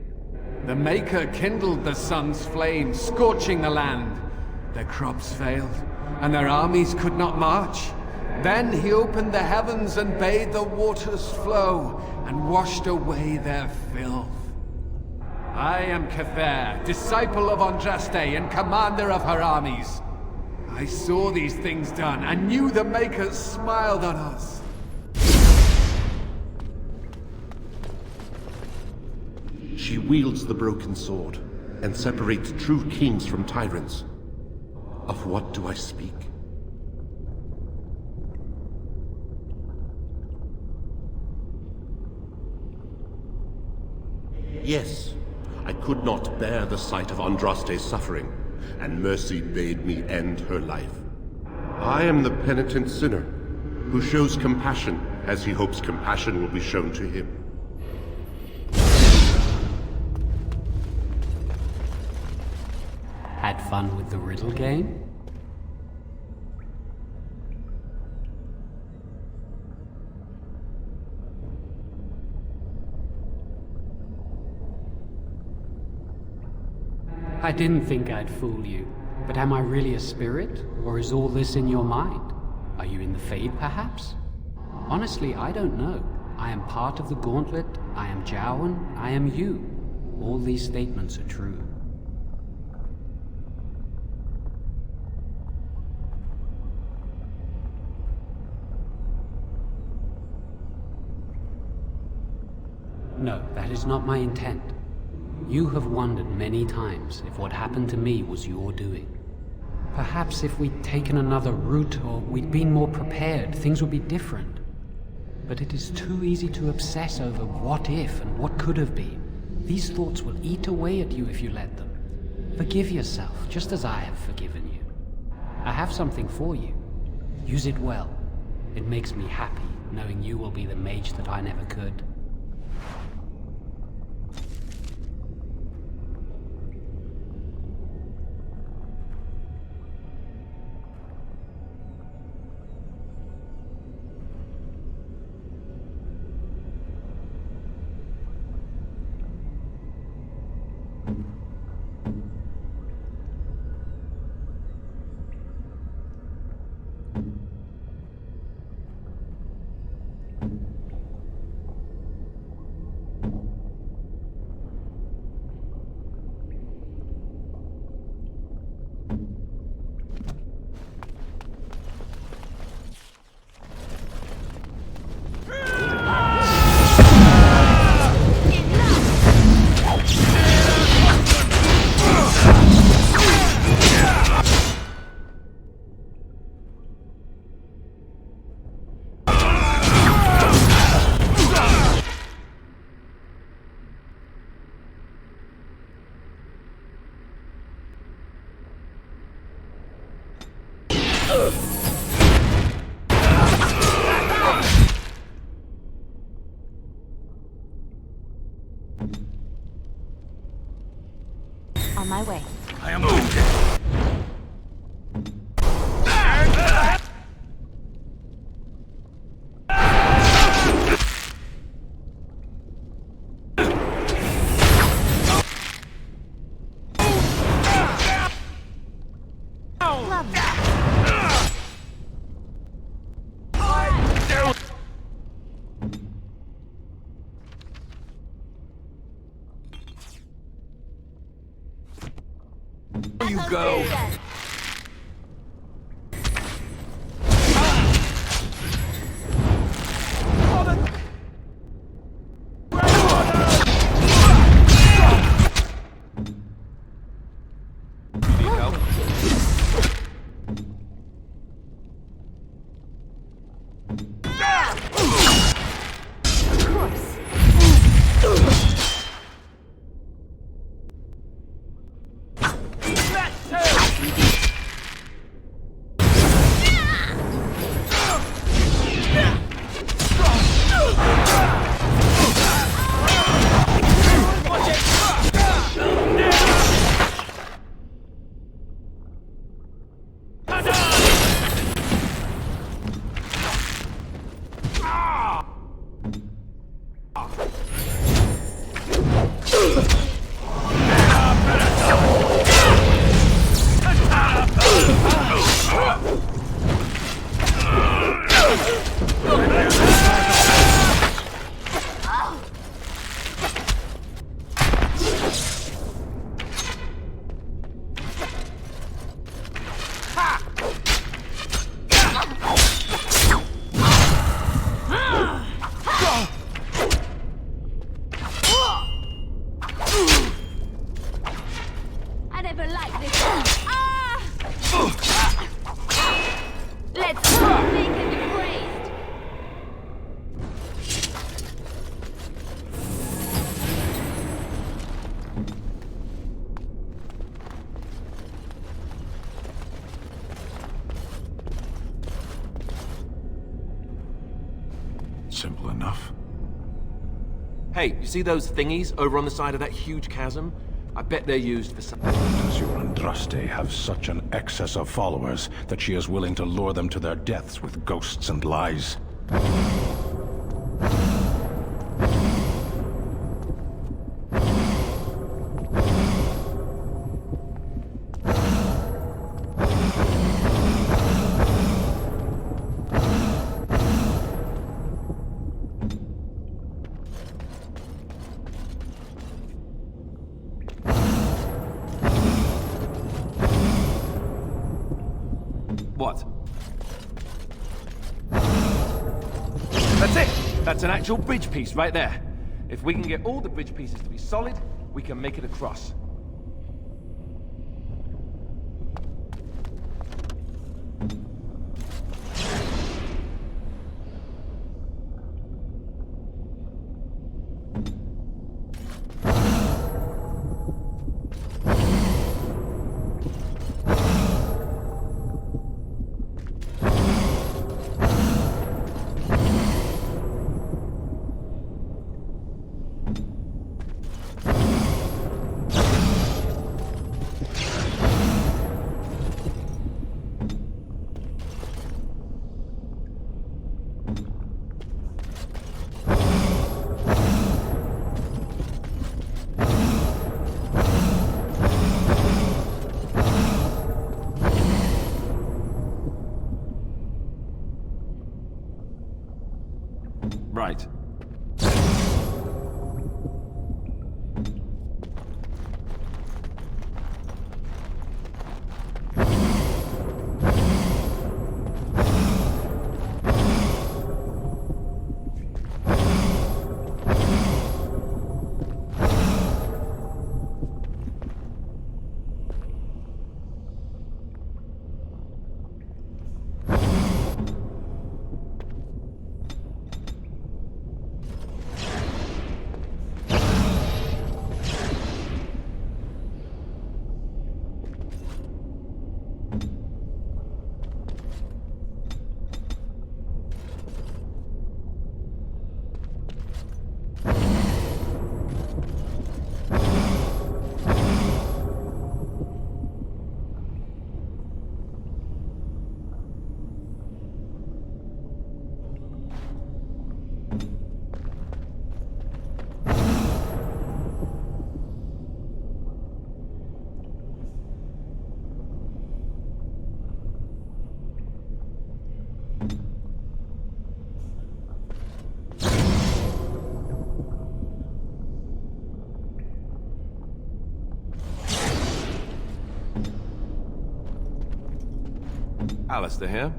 The Maker kindled the sun's flame, scorching the land. Their crops failed, and their armies could not march. Then he opened the heavens and bade the waters flow, and washed away their filth. I am Kefir, disciple of Andraste and commander of her armies. I saw these things done, and knew the Makers smiled on us. She wields the broken sword, and separates true kings from tyrants. Of what do I speak? Yes, I could not bear the sight of Andraste's suffering, and mercy bade me end her life. I am the penitent sinner, who shows compassion as he hopes compassion will be shown to him. Had fun with the riddle game? I didn't think I'd fool you, but am I really a spirit, or is all this in your mind? Are you in the Fade, perhaps? Honestly, I don't know. I am part of the Gauntlet, I am Jowan, I am you. All these statements are true. No, that is not my intent. You have wondered many times if what happened to me was your doing. Perhaps if we'd taken another route or we'd been more prepared, things would be different. But it is too easy to obsess over what if and what could have been. These thoughts will eat away at you if you let them. Forgive yourself, just as I have forgiven you. I have something for you. Use it well. It makes me happy, knowing you will be the mage that I never could. On my way. I am wounded. You go. I never liked this. Let's go. They can be praised. Simple enough. Hey, you see those thingies over on the side of that huge chasm? I bet they're used for some... Does your Andraste have such an excess of followers that she is willing to lure them to their deaths with ghosts and lies? What? That's it! That's an actual bridge piece right there. If we can get all the bridge pieces to be solid, we can make it across. Right. Alistair here.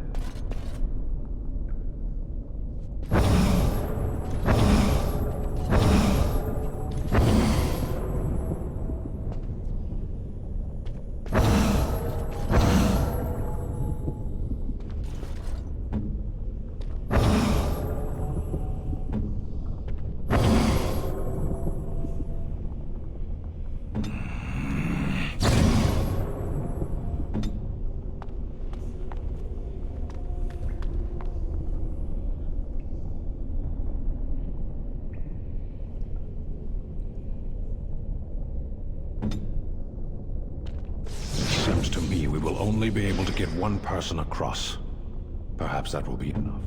Seems to me we will only be able to get one person across. Perhaps that will be enough.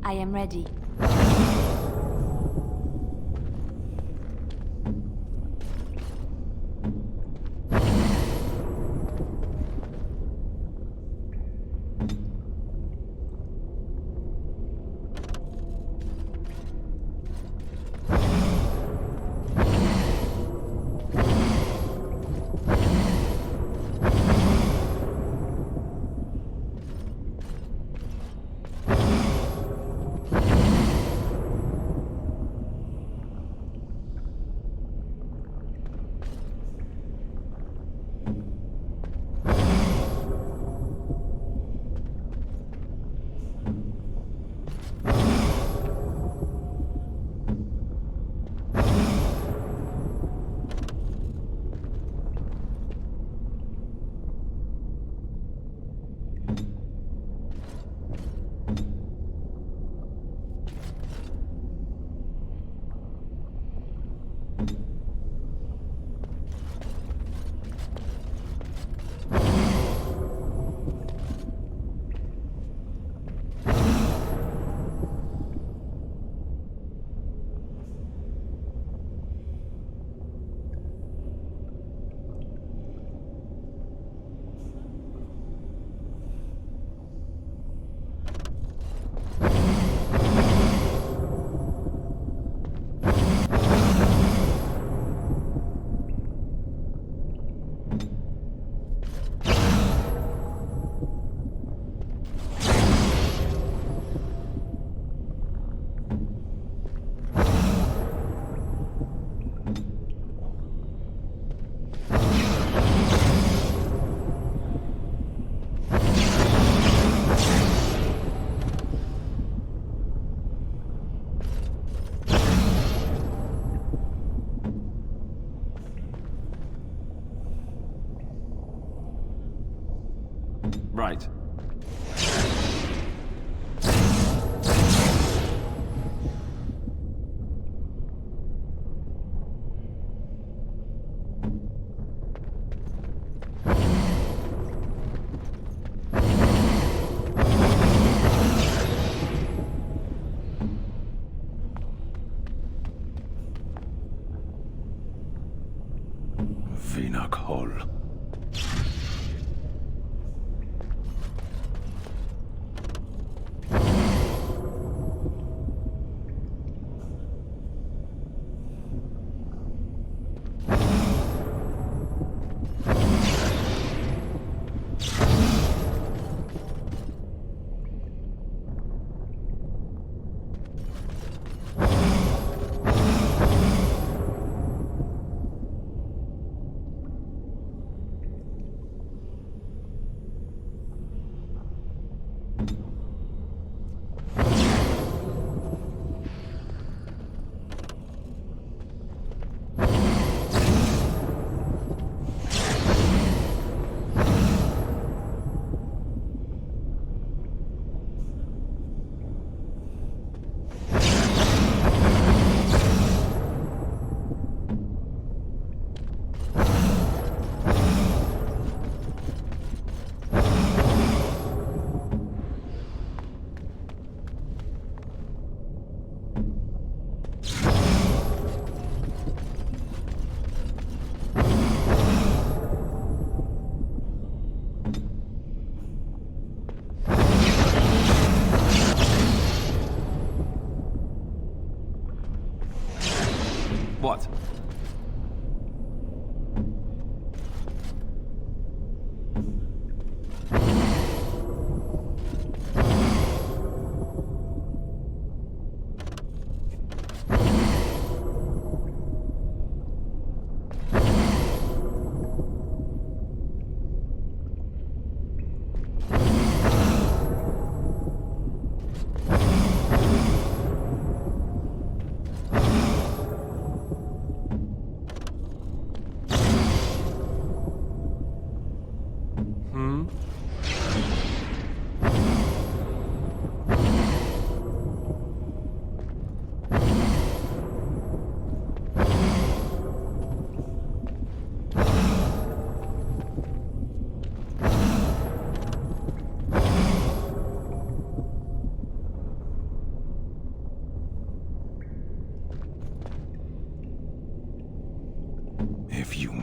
I am ready. Right. Vynok Hall.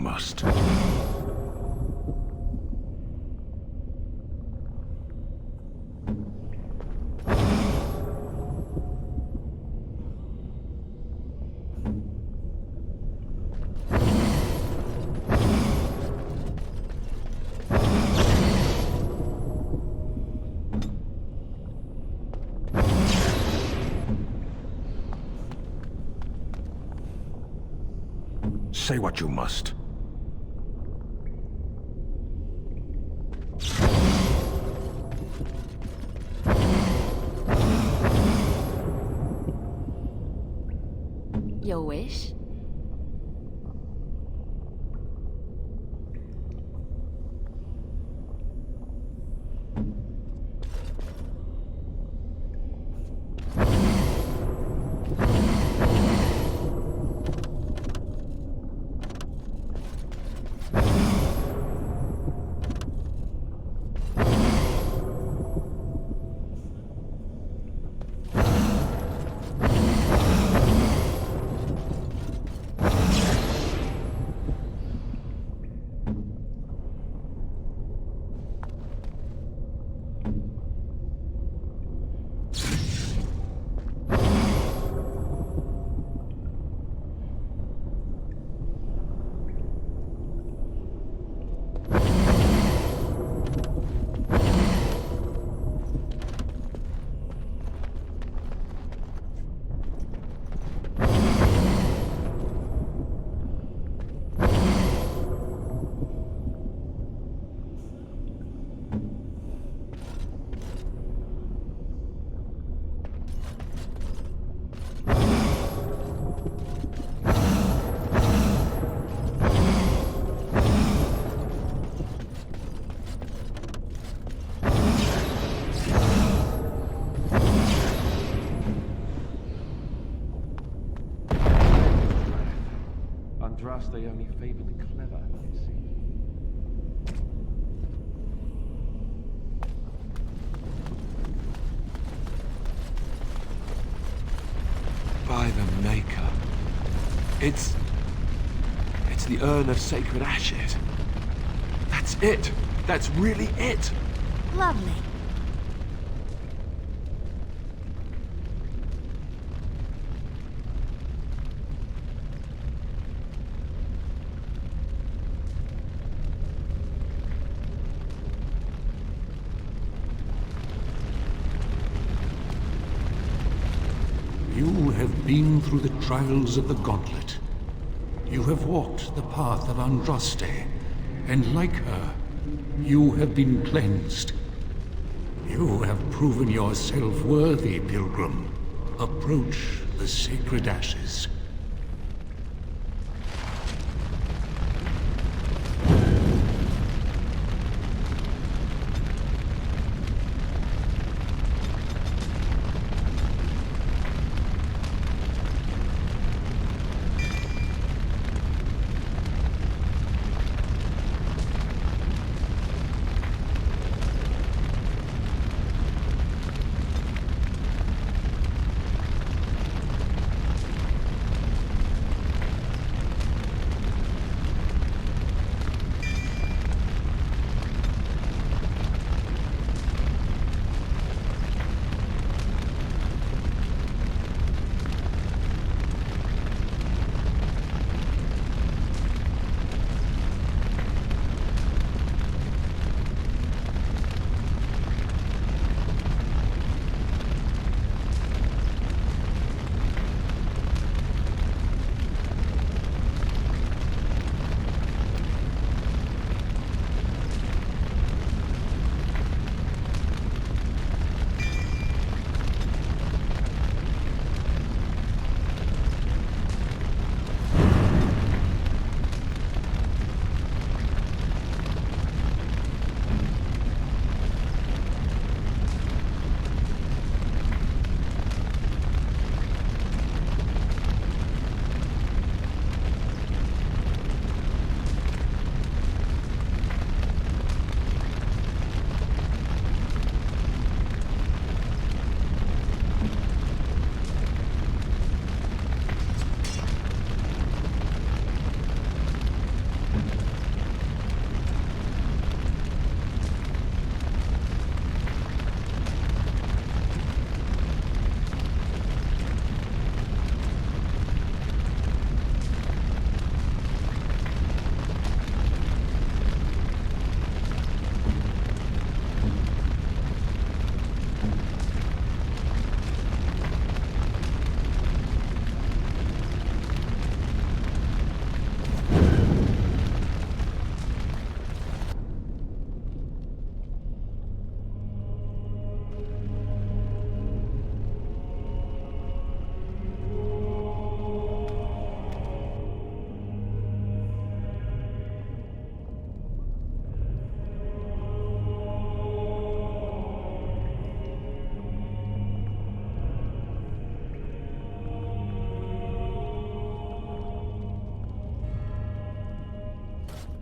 must. Say what you must. Your wish? They only favor the clever, you see. By the Maker. It's the urn of sacred ashes. That's it. That's really it. Lovely. You have been through the trials of the Gauntlet. You have walked the path of Andraste, and like her, you have been cleansed. You have proven yourself worthy, Pilgrim. Approach the sacred ashes.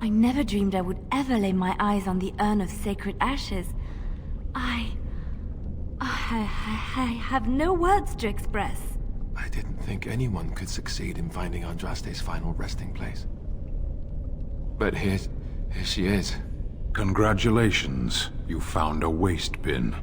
I never dreamed I would ever lay my eyes on the urn of sacred ashes. I have no words to express. I didn't think anyone could succeed in finding Andraste's final resting place. But here she is. Congratulations. You found a waste bin.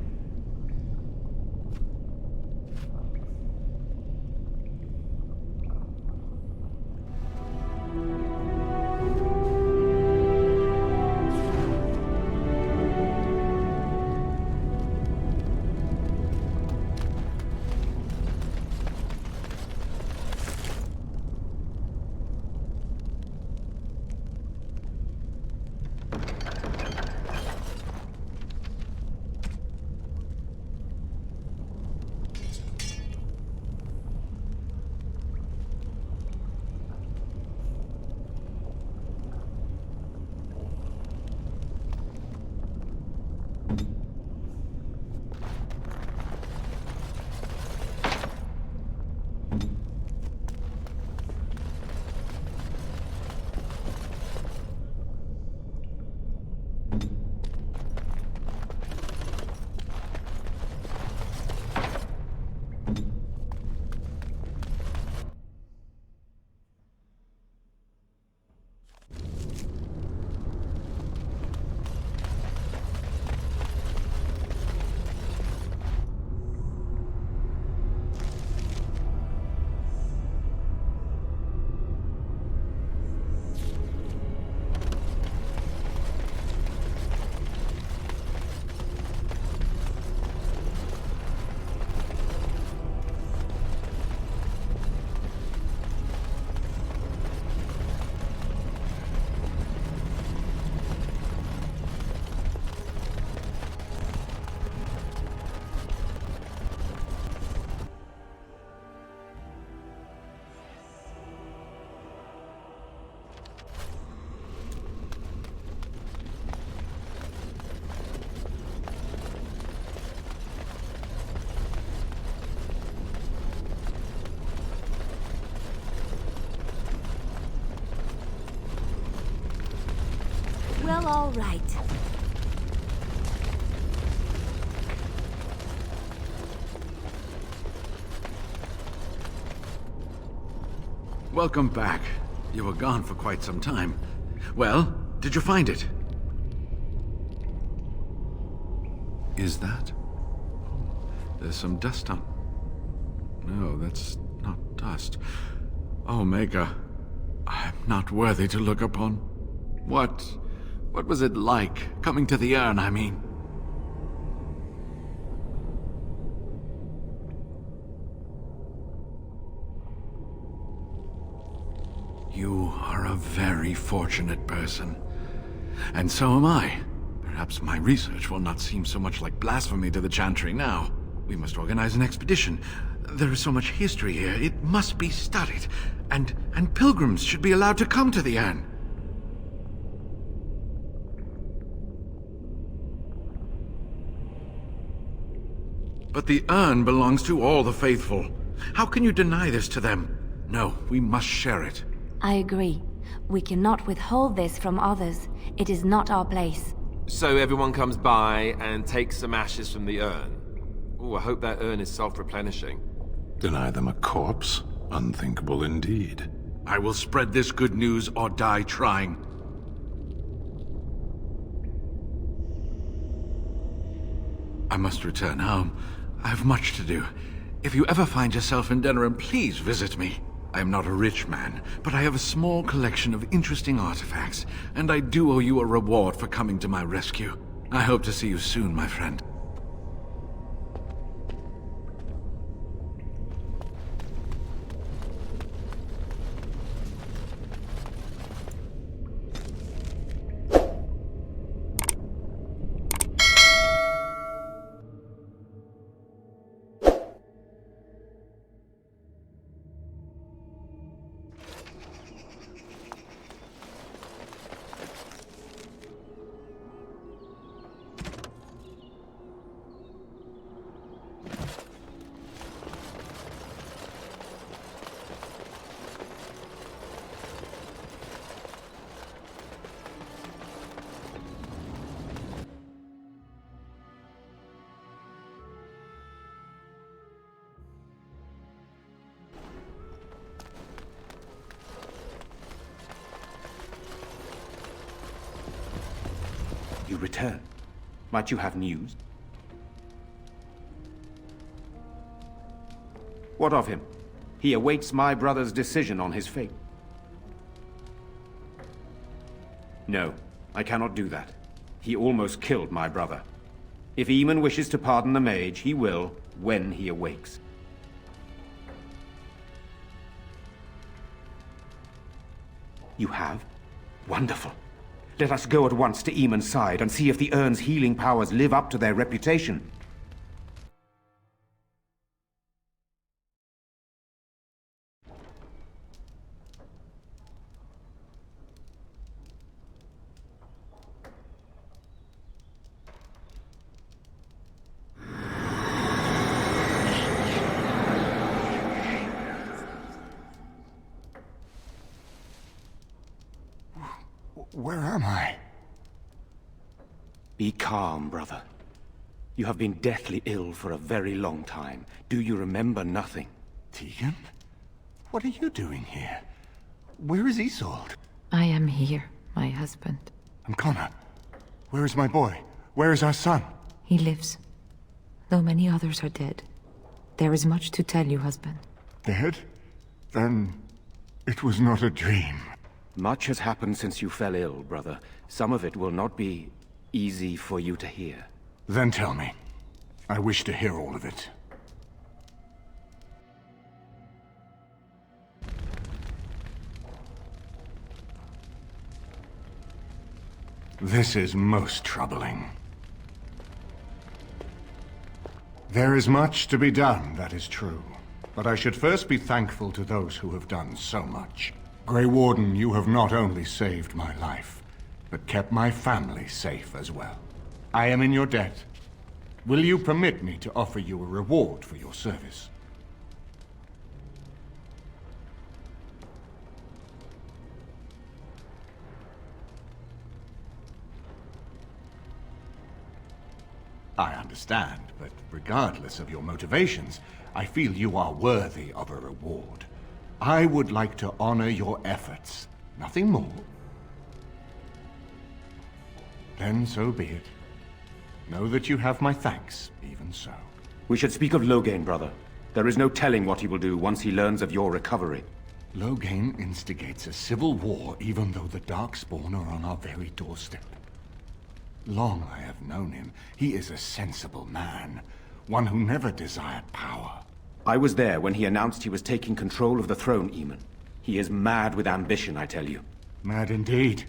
Well, all right. Welcome back. You were gone for quite some time. Well, did you find it? Is that? There's some dust on... No, that's not dust. Omega, I'm not worthy to look upon. What was it like, coming to the urn, I mean? You are a very fortunate person. And so am I. Perhaps my research will not seem so much like blasphemy to the Chantry now. We must organize an expedition. There is so much history here, it must be studied. And pilgrims should be allowed to come to the urn. But the urn belongs to all the faithful. How can you deny this to them? No, we must share it. I agree. We cannot withhold this from others. It is not our place. So everyone comes by and takes some ashes from the urn. Oh, I hope that urn is self-replenishing. Deny them a corpse? Unthinkable indeed. I will spread this good news or die trying. I must return home. I have much to do. If you ever find yourself in Denerim, please visit me. I am not a rich man, but I have a small collection of interesting artifacts, and I do owe you a reward for coming to my rescue. I hope to see you soon, my friend. you return? Might you have news? What of him? He awaits my brother's decision on his fate. No, I cannot do that. He almost killed my brother. If Eamon wishes to pardon the mage, he will, when he awakes. You have? Wonderful. Let us go at once to Eamon's side and see if the urn's healing powers live up to their reputation. Where am I? Be calm, brother. You have been deathly ill for a very long time. Do you remember nothing? Tegan? What are you doing here? Where is Isolde? I am here, my husband. And Connor? Where is my boy? Where is our son? He lives. Though many others are dead. There is much to tell you, husband. Dead? Then it was not a dream. Much has happened since you fell ill, brother. Some of it will not be easy for you to hear. Then tell me. I wish to hear all of it. This is most troubling. There is much to be done, that is true. But I should first be thankful to those who have done so much. Grey Warden, you have not only saved my life, but kept my family safe as well. I am in your debt. Will you permit me to offer you a reward for your service? I understand, but regardless of your motivations, I feel you are worthy of a reward. I would like to honor your efforts, nothing more. Then so be it. Know that you have my thanks, even so. We should speak of Loghain, brother. There is no telling what he will do once he learns of your recovery. Loghain instigates a civil war even though the Darkspawn are on our very doorstep. Long I have known him. He is a sensible man, one who never desired power. I was there when he announced he was taking control of the throne, Eamon. He is mad with ambition, I tell you. Mad indeed.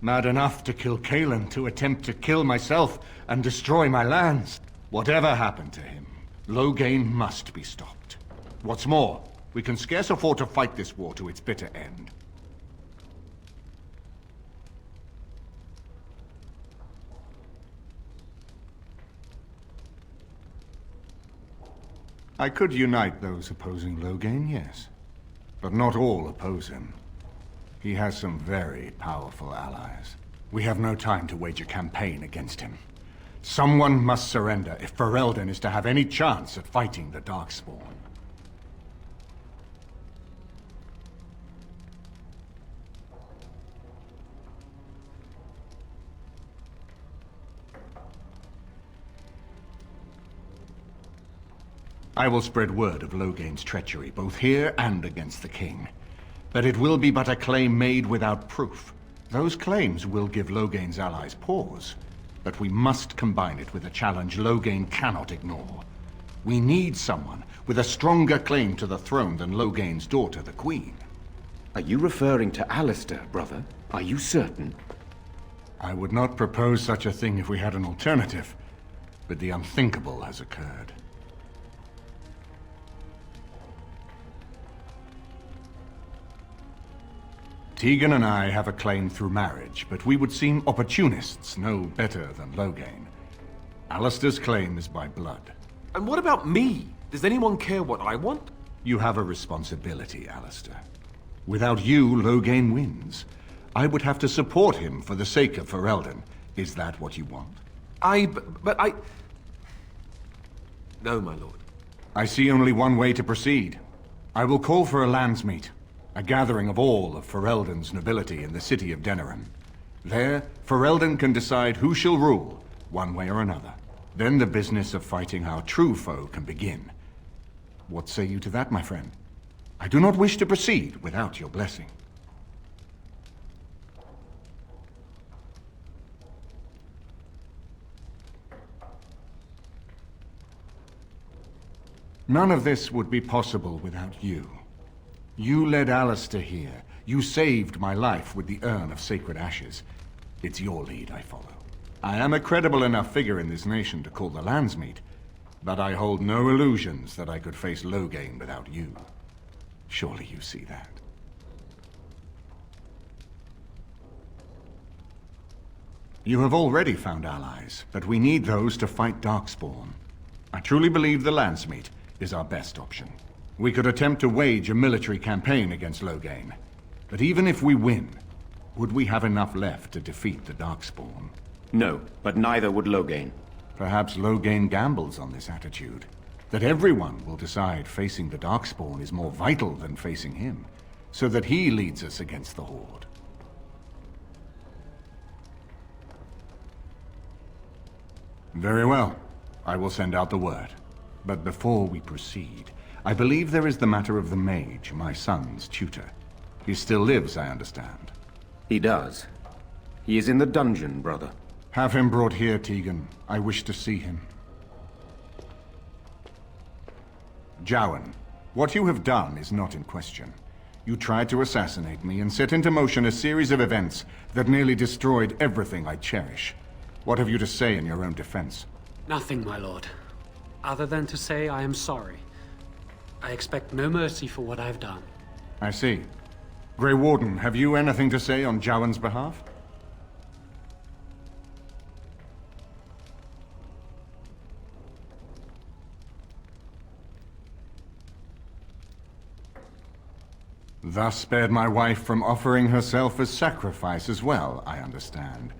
Mad enough to kill Cailan, to attempt to kill myself and destroy my lands. Whatever happened to him, Loghain must be stopped. What's more, we can scarce afford to fight this war to its bitter end. I could unite those opposing Loghain, yes. But not all oppose him. He has some very powerful allies. We have no time to wage a campaign against him. Someone must surrender if Ferelden is to have any chance at fighting the Darkspawn. I will spread word of Loghain's treachery, both here and against the king. But it will be but a claim made without proof. Those claims will give Loghain's allies pause, but we must combine it with a challenge Loghain cannot ignore. We need someone with a stronger claim to the throne than Loghain's daughter, the Queen. Are you referring to Alistair, brother? Are you certain? I would not propose such a thing if we had an alternative, but the unthinkable has occurred. Tegan and I have a claim through marriage, but we would seem opportunists no better than Loghain. Alistair's claim is by blood. And what about me? Does anyone care what I want? You have a responsibility, Alistair. Without you, Loghain wins. I would have to support him for the sake of Ferelden. Is that what you want? But I... No, my lord. I see only one way to proceed. I will call for a landsmeet. A gathering of all of Ferelden's nobility in the city of Denerim. There, Ferelden can decide who shall rule, one way or another. Then the business of fighting our true foe can begin. What say you to that, my friend? I do not wish to proceed without your blessing. None of this would be possible without you. You led Alistair here. You saved my life with the Urn of Sacred Ashes. It's your lead I follow. I am a credible enough figure in this nation to call the Landsmeet, but I hold no illusions that I could face Loghain without you. Surely you see that. You have already found allies, but we need those to fight Darkspawn. I truly believe the Landsmeet is our best option. We could attempt to wage a military campaign against Loghain, but even if we win, would we have enough left to defeat the Darkspawn? No, but neither would Loghain. Perhaps Loghain gambles on this attitude, that everyone will decide facing the Darkspawn is more vital than facing him, so that he leads us against the Horde. Very well. I will send out the word. But before we proceed, I believe there is the matter of the mage, my son's tutor. He still lives, I understand. He does. He is in the dungeon, brother. Have him brought here, Tegan. I wish to see him. Jowan, what you have done is not in question. You tried to assassinate me and set into motion a series of events that nearly destroyed everything I cherish. What have you to say in your own defense? Nothing, my lord. Other than to say I am sorry. I expect no mercy for what I've done. I see. Grey Warden, have you anything to say on Jowan's behalf? Thus spared my wife from offering herself as sacrifice as well, I understand.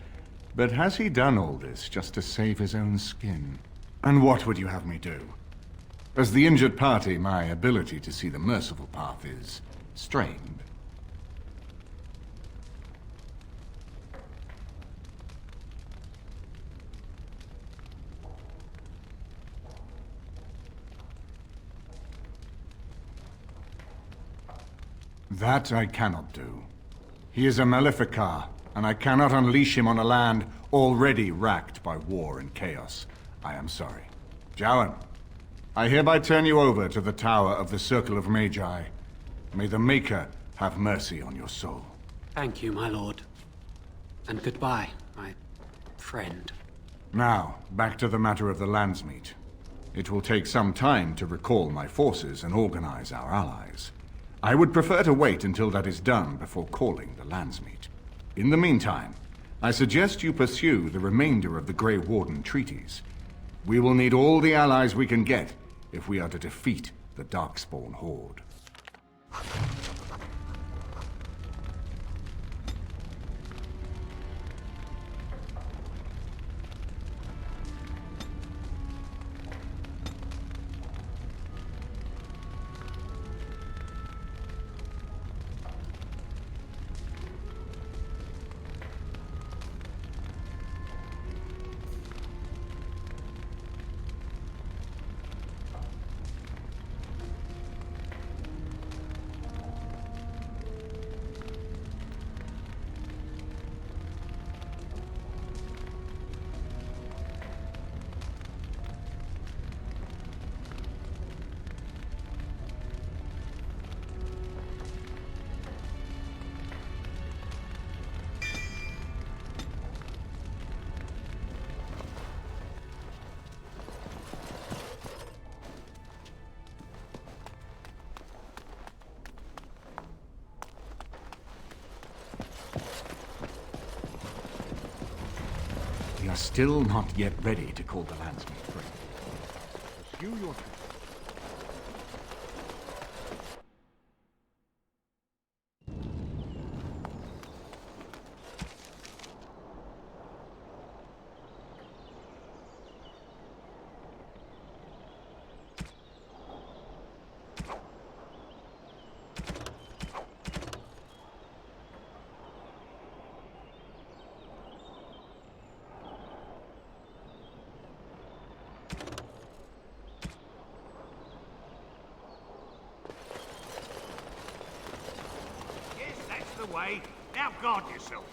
But has he done all this just to save his own skin? And what would you have me do? As the injured party, my ability to see the merciful path is strained. That I cannot do. He is a Maleficar, and I cannot unleash him on a land already racked by war and chaos. I am sorry. Jowan, I hereby turn you over to the Tower of the Circle of Magi. May the Maker have mercy on your soul. Thank you, my lord. And goodbye, my friend. Now, back to the matter of the Landsmeet. It will take some time to recall my forces and organize our allies. I would prefer to wait until that is done before calling the Landsmeet. In the meantime, I suggest you pursue the remainder of the Grey Warden treaties. We will need all the allies we can get if we are to defeat the Darkspawn Horde. We are still not yet ready to call the Landsmeet free. Pursue your... way. Now guard yourself.